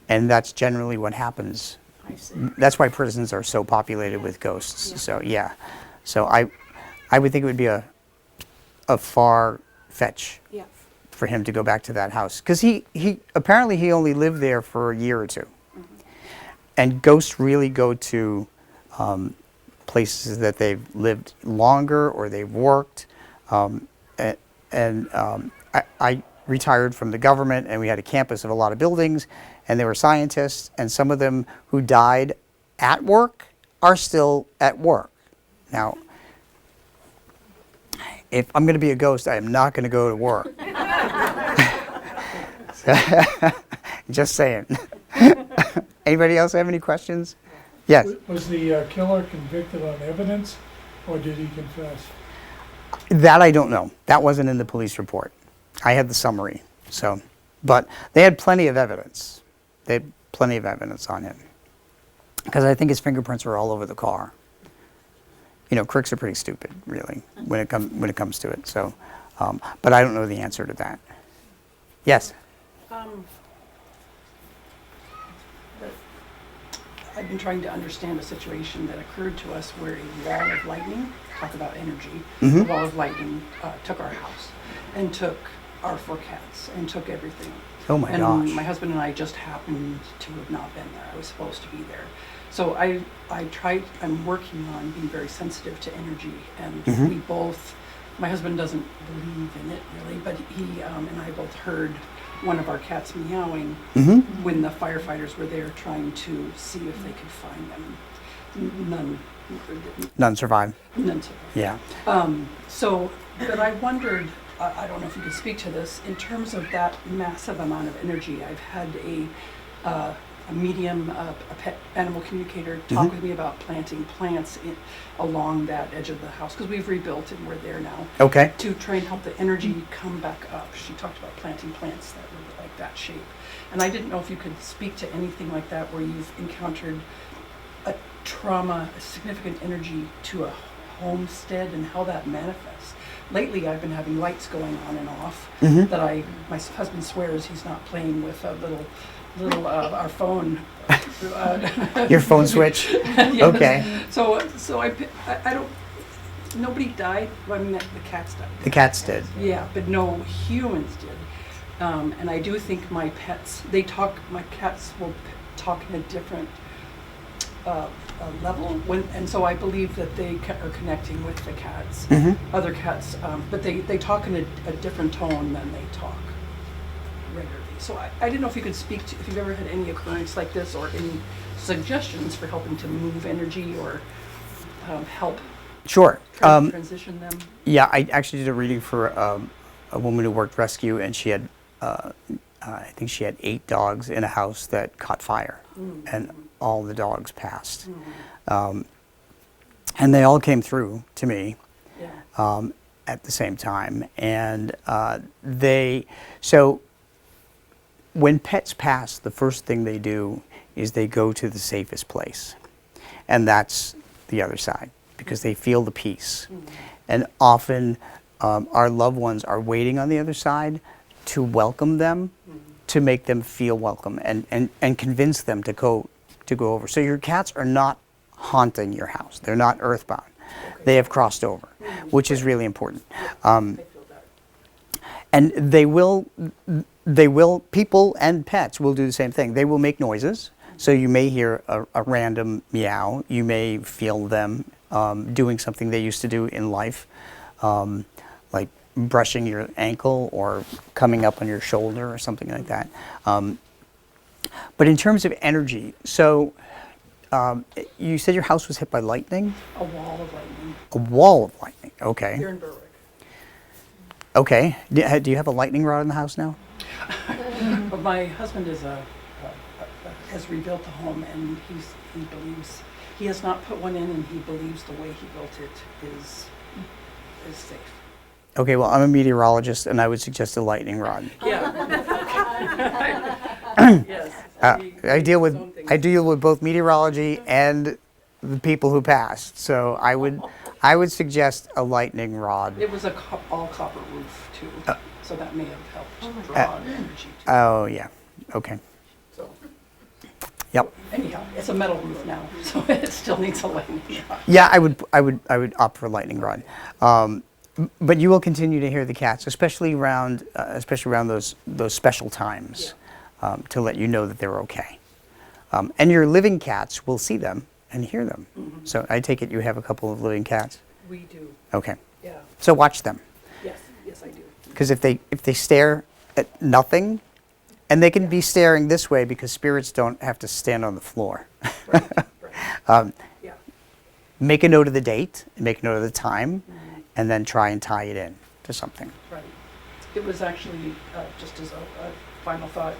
that's generally what happens. I see. That's why prisons are so populated with ghosts. Yeah. So yeah, so I would think it would be a far fetch Yeah. for him to go back to that house because he apparently he only lived there for a year or 2, and ghosts really go to places that they've lived longer or they've worked. I retired from the government, and we had a campus of a lot of buildings, and there were scientists, and some of them who died at work are still at work. Now, if I'm going to be a ghost, I am not going to go to work. Just saying. Anybody else have any questions? Yes. Was the killer convicted on evidence, or did he confess? That I don't know. That wasn't in the police report. I had the summary. So, but they had plenty of evidence. They had plenty of evidence on him. Because I think his fingerprints were all over the car. You know, crooks are pretty stupid, really, when it comes to it. So, but I don't know the answer to that. Yes. I've been trying to understand a situation that occurred to us where a wall of lightning, talk about energy, a wall of lightning took our house and took our 4 cats and took everything. Oh my and gosh. my husband and I just happened to have not been there. I was supposed to be there. So I'm working on being very sensitive to energy, and we both, my husband doesn't believe in it really, but he and I both heard one of our cats meowing when the firefighters were there trying to see if they could find them. None survived. None survived. Yeah. But I wondered, I don't know if you could speak to this, in terms of that massive amount of energy. I've had a medium, a pet animal communicator, talk with me about planting plants along that edge of the house, because we've rebuilt and we're there now, Okay. to try and help the energy come back up. She talked about planting plants that were like that shape. And I didn't know if you could speak to anything like that where you've encountered a trauma, a significant energy to a homestead and how that manifests. Lately, I've been having lights going on and off that my husband swears he's not playing with a little our phone. Your phone switch? Yes. Okay. So I don't, nobody died. Well, I mean, the cats died. The cats did. Yeah, but no humans did. And I do think my pets, my cats will talk in a different level, and so I believe that they are connecting with the cats, other cats, but they talk in a different tone than they talk regularly. So I didn't know if you could speak to, if you've ever had any occurrence like this, or any suggestions for helping to move energy or help Sure. transition them. Yeah, I actually did a reading for a woman who worked rescue, and she had, I think she had 8 dogs in a house that caught fire, and all the dogs passed. And they all came through to me at the same time. And so when pets pass, the first thing they do is they go to the safest place. And that's the other side, because they feel the peace. And often our loved ones are waiting on the other side to welcome them, to make them feel welcome and convince them to go over. So your cats are not haunting your house. They're not earthbound. They have crossed over, which is really important. And they will, people and pets will do the same thing. They will make noises. So you may hear a random meow. You may feel them doing something they used to do in life, like brushing your ankle or coming up on your shoulder or something like that. But in terms of energy, so you said your house was hit by lightning? A wall of lightning. A wall of lightning, okay. Here in Berwick. Okay. Do you have a lightning rod in the house now? But my husband has rebuilt the home, and he believes he has not put one in, and he believes the way he built it is safe. Okay, well, I'm a meteorologist, and I would suggest a lightning rod. Yeah. Yes. I deal with both meteorology and the people who passed, so I would suggest a lightning rod. It was all copper roof too, so that may have helped draw energy. Oh yeah, okay. So Yep. anyhow, it's a metal roof now, so it still needs a lightning rod. Yeah, I would opt for a lightning rod. But you will continue to hear the cats, especially around those special times, to let you know that they're okay. And your living cats will see them and hear them. So I take it you have a couple of living cats. We do. Okay. Yeah. So watch them, Yes, I do. because if they stare at nothing, and they can be staring this way because spirits don't have to stand on the floor. Right. Yeah. Make a note of the date, make a note of the time, and then try and tie it in to something. Right. It was actually, just as a final thought,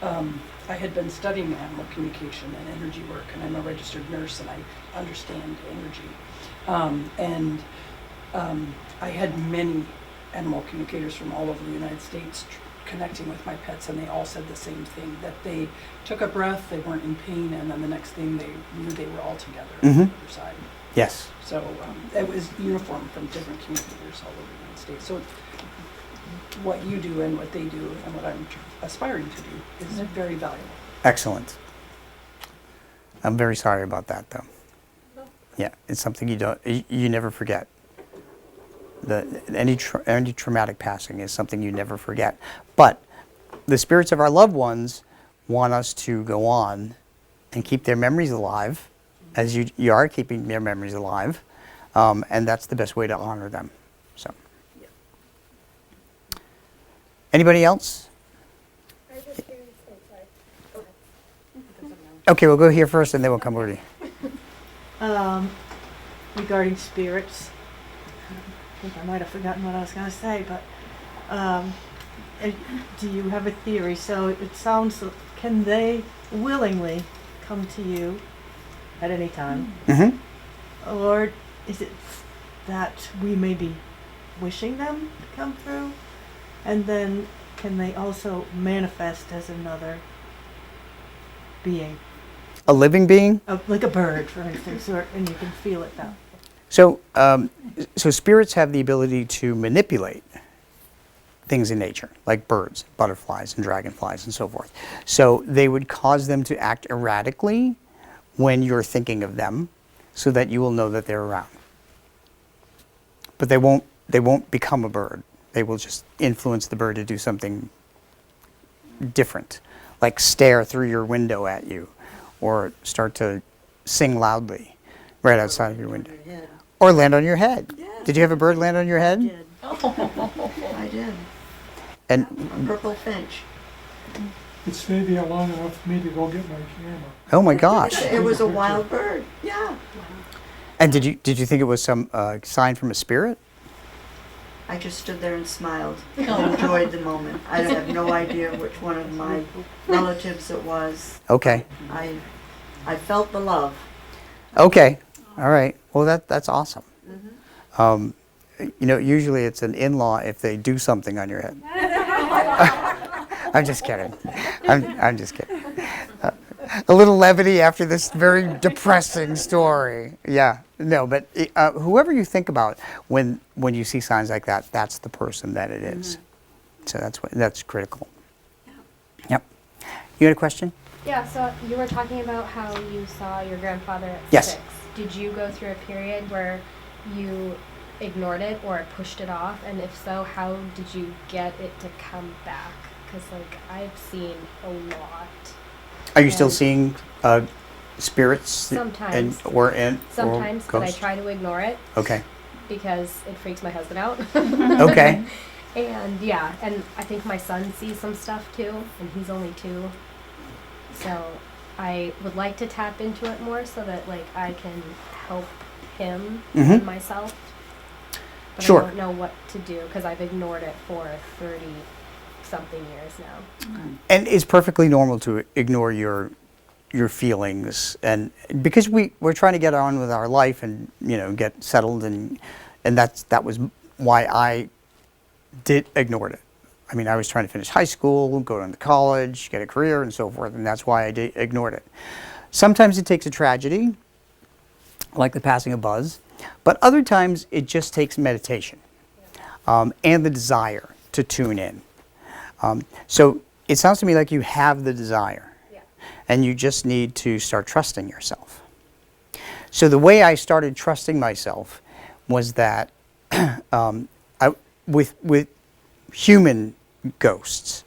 I had been studying animal communication and energy work, and I'm a registered nurse, and I understand energy. I had many animal communicators from all over the United States connecting with my pets, and they all said the same thing, that they took a breath, they weren't in pain, and then the next thing they knew they were all together on the other side. Yes. So it was uniform from different communicators all over the United States. So what you do and what they do and what I'm aspiring to do is very valuable. Excellent. I'm very sorry about that, though. Yeah, it's something you never forget. Any traumatic passing is something you never forget. But the spirits of our loved ones want us to go on and keep their memories alive, as you are keeping their memories alive, and that's the best way to honor them. So, anybody else? Okay, we'll go here first, and then we'll come over to you. Regarding spirits, I think I might have forgotten what I was going to say, but do you have a theory? So it sounds, can they willingly come to you at any time? Mm-hmm. Or is it that we may be wishing them to come through? And then can they also manifest as another being? A living being? Like a bird, for instance, and you can feel it now. So, so spirits have the ability to manipulate things in nature, like birds, butterflies, and dragonflies, and so forth. So they would cause them to act erratically when you're thinking of them, so that you will know that they're around. But they won't become a bird. They will just influence the bird to do something different, like stare through your window at you, or start to sing loudly right outside of your window. Or land on your head. Yes. Did you have a bird land on your head? Did. I did. And A purple finch. It stayed there long enough for me to go get my camera. oh my gosh! It was a wild bird. Yeah. And did you think it was some sign from a spirit? I just stood there and smiled and enjoyed the moment. I have no idea which one of my relatives it was. Okay. I felt the love. Okay. All right. Well, that's awesome. Usually it's an in-law if they do something on your head. I'm just kidding. I'm just kidding. A little levity after this very depressing story. Yeah. No, but whoever you think about when you see signs like that, that's the person that it is. So that's critical. Yep. You had a question? Yeah, so you were talking about how you saw your grandfather at Yes. 6. Did you go through a period where you ignored it or pushed it off? And if so, how did you get it to come back? Because, I've seen a lot. Are you still And- seeing spirits? Sometimes. Or Sometimes, but I ghosts? try to ignore it Okay. because it freaks my husband out. Okay. And yeah, and I think my son sees some stuff too, and he's only 2. So I would like to tap into it more so that I can help him Mhm. and myself. But Sure. I don't know what to do because I've ignored it for 30 something years now. And it's perfectly normal to ignore your feelings, and because we're trying to get on with our life and get settled, and that was why I did ignored it. I mean, I was trying to finish high school, go on to college, get a career, and so forth, and that's why I ignored it. Sometimes it takes a tragedy, like the passing of Buzz, but other times it just takes meditation and the desire to tune in. So it sounds to me like you have the desire, and you just need to start trusting yourself. So the way I started trusting myself was that with human ghosts,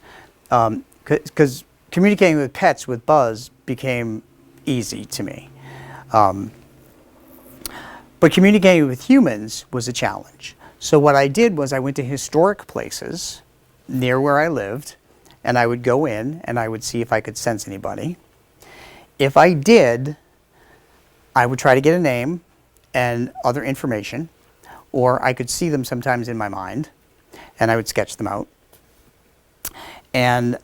because communicating with pets with Buzz became easy to me. But communicating with humans was a challenge. So what I did was I went to historic places near where I lived, and I would go in and I would see if I could sense anybody. If I did, I would try to get a name and other information, or I could see them sometimes in my mind, and I would sketch them out. And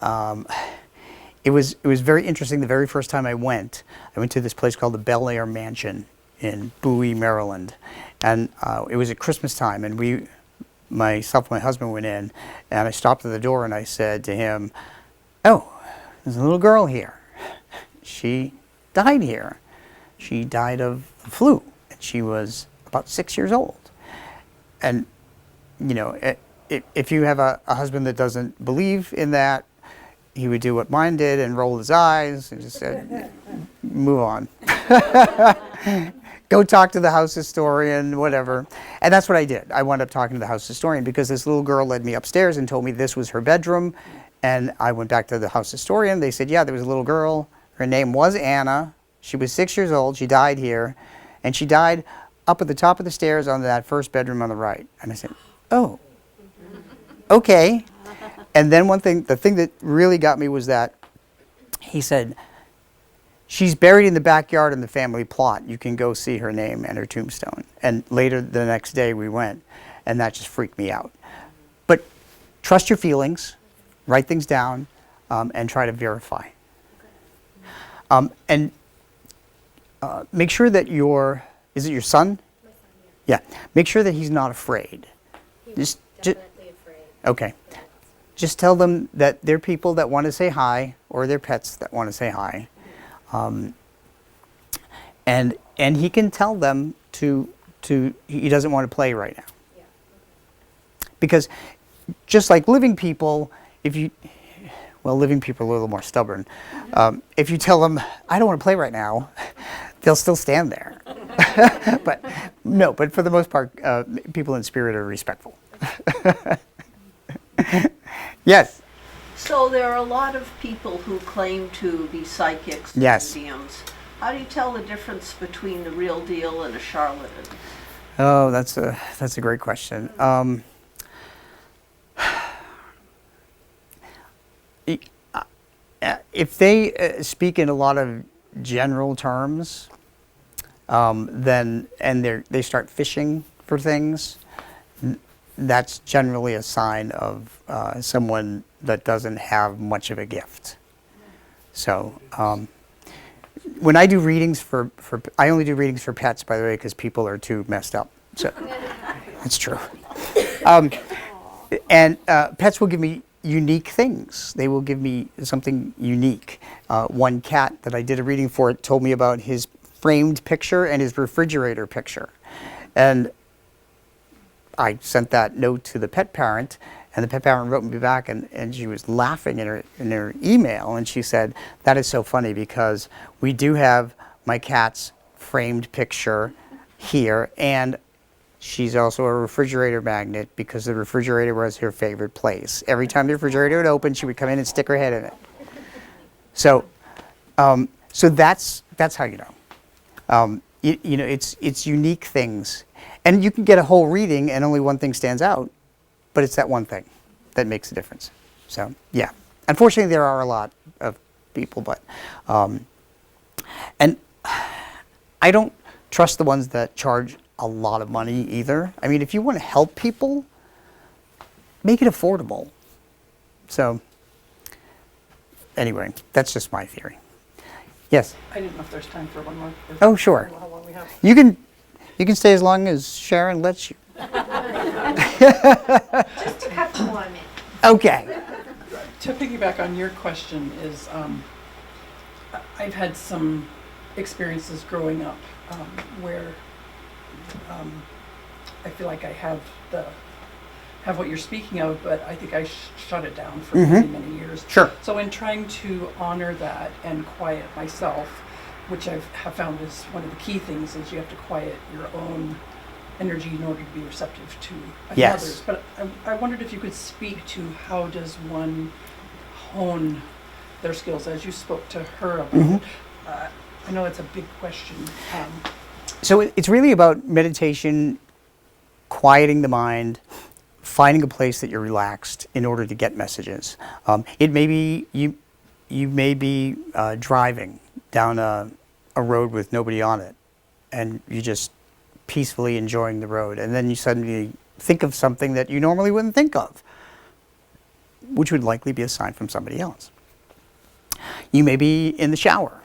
it was very interesting. The very first time I went to this place called the Bel Air Mansion in Bowie, Maryland, and it was at Christmas time, and myself and my husband went in, and I stopped at the door and I said to him, "Oh, there's a little girl here. She died here. She died of the flu, and she was about 6 years old." And if you have a husband that doesn't believe in that, he would do what mine did and roll his eyes and just said, "Move on." Go talk to the house historian, whatever. And that's what I did. I wound up talking to the house historian because this little girl led me upstairs and told me this was her bedroom. And I went back to the house historian. They said, yeah, there was a little girl. Her name was Anna. She was 6 years old. She died here. And she died up at the top of the stairs on that first bedroom on the right. And I said, oh, okay. And then the thing that really got me was that he said, she's buried in the backyard in the family plot. You can go see her name and her tombstone. And later the next day we went, and that just freaked me out. But trust your feelings, write things down, and try to verify. And make sure that is it your son? My son, yeah. Yeah. Make sure that he's not afraid. He's Just- definitely afraid. Okay. Just tell them that they're people that want to say hi, or they're pets that want to say hi. And he can tell them to he doesn't want to play right now. Yeah. Because just like living people, living people are a little more stubborn. If you tell them, I don't want to play right now, they'll still stand there. But for the most part, people in spirit are respectful. Yes. So there are a lot of people who claim to be psychics and Yes. mediums. How do you tell the difference between the real deal and a charlatan? Oh, that's a great question. If they speak in a lot of general terms, then they start fishing for things, that's generally a sign of someone that doesn't have much of a gift. So when I do readings I only do readings for pets, by the way, because people are too messed up. So that's true. And pets will give me unique things. They will give me something unique. One cat that I did a reading for told me about his framed picture and his refrigerator picture. And I sent that note to the pet parent, and the pet parent wrote me back, and she was laughing in her email, and she said, that is so funny because we do have my cat's framed picture here, and she's also a refrigerator magnet because the refrigerator was her favorite place. Every time the refrigerator would open, she would come in and stick her head in it. So that's how you know. You know, it's unique things. And you can get a whole reading and only one thing stands out, but it's that one thing that makes a difference. So, yeah. Unfortunately, there are a lot of people, but... and I don't trust the ones that charge a lot of money either. I mean, if you want to help people, make it affordable. So, anyway, that's just my theory. Yes? I didn't know if there's time for one more. Oh, sure. How long we have? You can stay as long as Sharon lets you. Just a couple more minutes. Okay. To piggyback on your question is, I've had some experiences growing up where I feel like I have what you're speaking of, but I think I shut it down for many, many years. Sure. So in trying to honor that and quiet myself, which have found is one of the key things, is you have to quiet your own energy in order to be receptive to Yes. others. But I wondered if you could speak to how does one hone their skills, as you spoke to her about. I know it's a big question. So it's really about meditation, quieting the mind, finding a place that you're relaxed in order to get messages. It may be you may be driving down a road with nobody on it, and you just peacefully enjoying the road, and then you suddenly think of something that you normally wouldn't think of, which would likely be a sign from somebody else. You may be in the shower,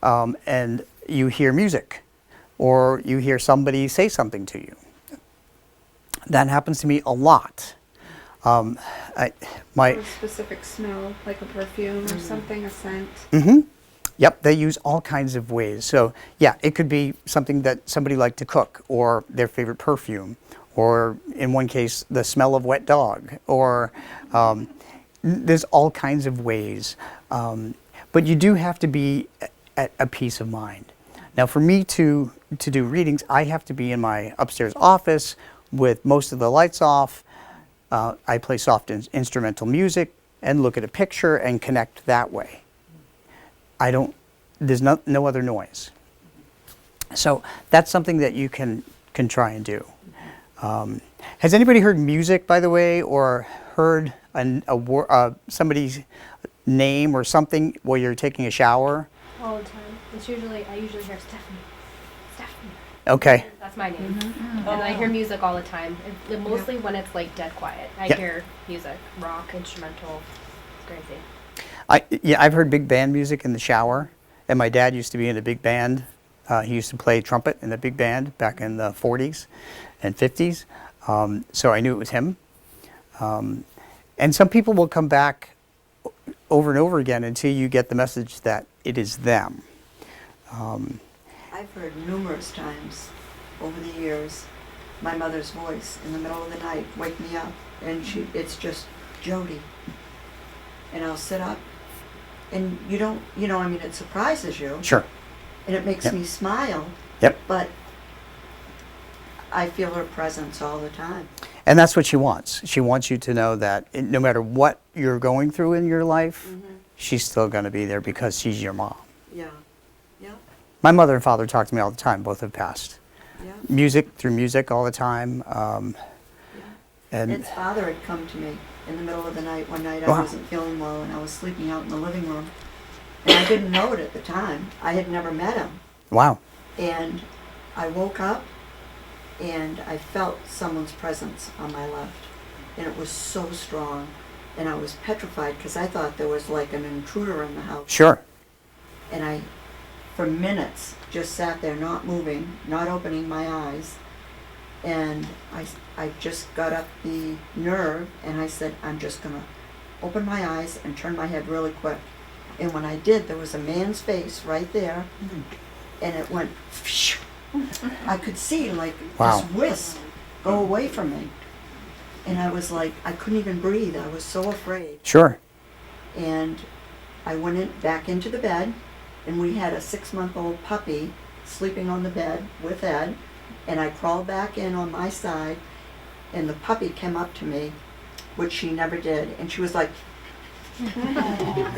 and you hear music, or you hear somebody say something to you. That happens to me a lot. Or a specific smell, like a perfume or something, a scent. Yep, they use all kinds of ways. So yeah, it could be something that somebody liked to cook, or their favorite perfume, or in one case, the smell of wet dog, or there's all kinds of ways. But you do have to be at a peace of mind. Now for me to do readings, I have to be in my upstairs office with most of the lights off. I play soft instrumental music and look at a picture and connect that way. There's no other noise. So that's something that you can try and do. Has anybody heard music, by the way, or heard somebody's name or something while you're taking a shower? All the time. I usually hear Stephanie. Stephanie. Okay. That's my name. And I hear music all the time. Mostly when it's like dead quiet. I Yeah. hear music, rock, instrumental. It's crazy. I've heard big band music in the shower, and my dad used to be in a big band. He used to play trumpet in a big band back in the 40s and 50s. So I knew it was him. And some people will come back over and over again until you get the message that it is them. I've heard numerous times over the years my mother's voice in the middle of the night wake me up, and it's just Jody. And I'll sit up, and it surprises you. Sure. And it makes Yep. me smile. Yep. But I feel her presence all the time. And that's what she wants. She wants you to know that no matter what you're going through in your life, she's still going to be there because she's your mom. Yeah. Yeah. My mother and father talk to me all the time. Both have passed. Yeah. Through music all the time. And Ed's father had come to me in the middle of the night one night. I Wow. wasn't feeling well, and I was sleeping out in the living room. And I didn't know it at the time. I had never met him. wow. And I woke up, and I felt someone's presence on my left. And it was so strong. And I was petrified because I thought there was like an intruder in the house. Sure. And I, for minutes, just sat there not moving, not opening my eyes. And I just got up the nerve, and I said, I'm just going to open my eyes and turn my head really quick. And when I did, there was a man's face right there, and it went, phew. I could see like Wow. this wisp go away from me. And I was like, I couldn't even breathe. I was so afraid. Sure. And I went back into the bed, and we had a 6-month-old puppy sleeping on the bed with Ed, and I crawled back in on my side, and the puppy came up to me, which she never did, and she was like,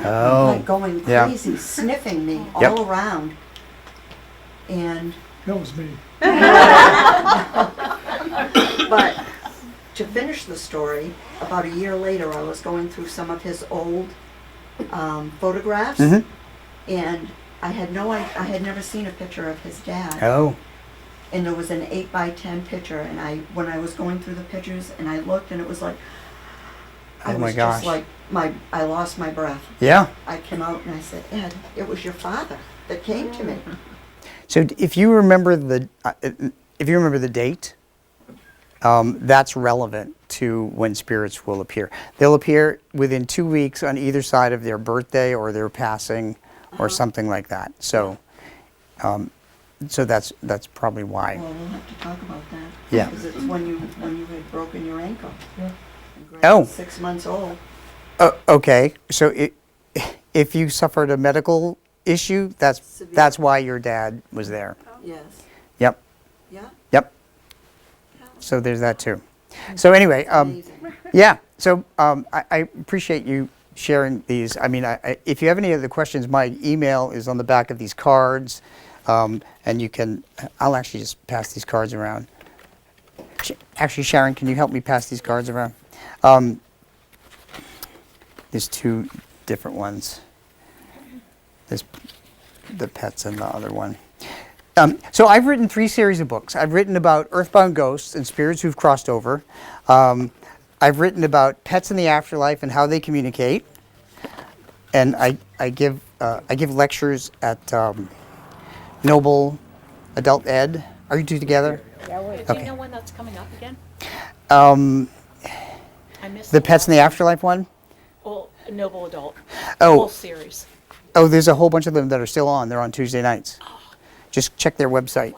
Oh. like going Yeah. crazy, sniffing me Yep. all around. And That was me. but to finish the story, about a year later, I was going through some of his old photographs, Mhm. and I had never seen a picture of his dad. Oh. And there was an 8x10 picture, and when I was going through the pictures, and I looked, and it was like, I Oh my was gosh. just like, I lost my breath. Yeah. I came out and I said, Ed, it was your father that came to me. So if you remember the date, that's relevant to when spirits will appear. They'll appear within 2 weeks on either side of their birthday or their passing, or something like that. So, so that's probably why. Well, we'll have to talk about that. Yeah. Because it's when you had broken your ankle. Yeah. And Greg Oh. was 6 months old. Okay. So if you suffered a medical issue, that's why your dad was there. Yes. Yep. Yeah. Yep. So there's that too. So anyway, Amazing. yeah. So I appreciate you sharing these. I mean, if you have any other questions, my email is on the back of these cards, and you can. I'll actually just pass these cards around. Actually, Sharon, can you help me pass these cards around? There's 2 different ones. There's the pets and the other one. So I've written 3 series of books. I've written about earthbound ghosts and spirits who've crossed over. I've written about pets in the afterlife and how they communicate. And I give lectures at Noble Adult Ed. Are you 2 together? Do you know when that's coming up again? I missed The pets in the afterlife one? Well, Noble Adult. Oh. Whole series. Oh, there's a whole bunch of them that are still on. They're on Tuesday nights. Just check their website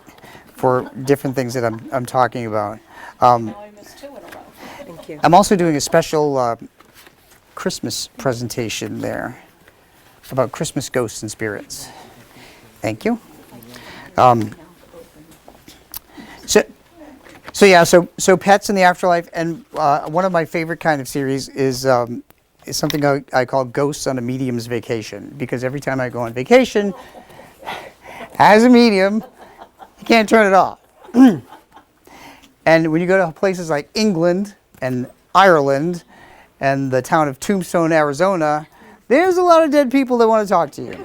for different things that I'm talking about. Now I missed 2 in a row. Thank you. I'm also doing a special Christmas presentation there about Christmas ghosts and spirits. Thank you. So pets in the afterlife, and one of my favorite kind of series is something I call Ghosts on a Medium's Vacation, because every time I go on vacation, as a medium, you can't turn it off. And when you go to places like England and Ireland and the town of Tombstone, Arizona, there's a lot of dead people that want to talk to you.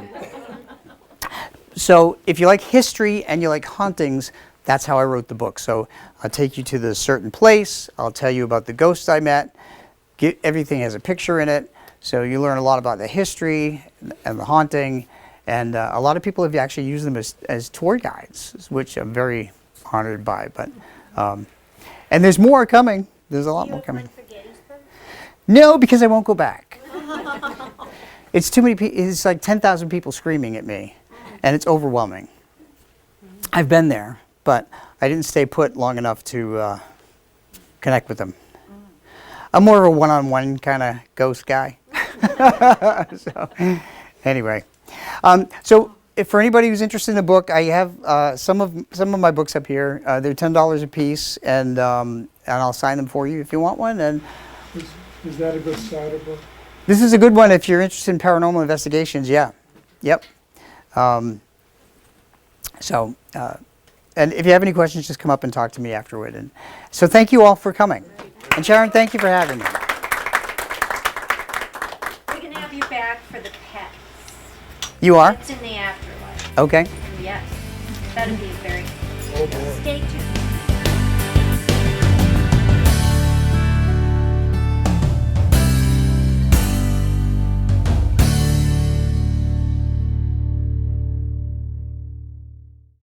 So if you like history and you like hauntings, that's how I wrote the book. So I'll take you to the certain place. I'll tell you about the ghosts I met. Everything has a picture in it. So you learn a lot about the history and the haunting. And a lot of people have actually used them as tour guides, which I'm very honored by. But and there's more coming. There's a lot more coming. No, because I won't go back. It's too many people. It's like 10,000 people screaming at me, and it's overwhelming. I've been there, but I didn't stay put long enough to connect with them. I'm more of a one-on-one kind of ghost guy. So, anyway, so if for anybody who's interested in a book, I have some of my books up here. They're $10 a piece, and I'll sign them for you if you want one. And Is that a good starter book? this is a good one if you're interested in paranormal investigations. Yeah, yep. So, and if you have any questions, just come up and talk to me afterward. And so, thank you all for coming. And Sharon, thank you for having me. We're gonna have you back for the pets. You are? It's in the afterlife. Okay. Yes, that'd be very. Oh, boy. Stay tuned.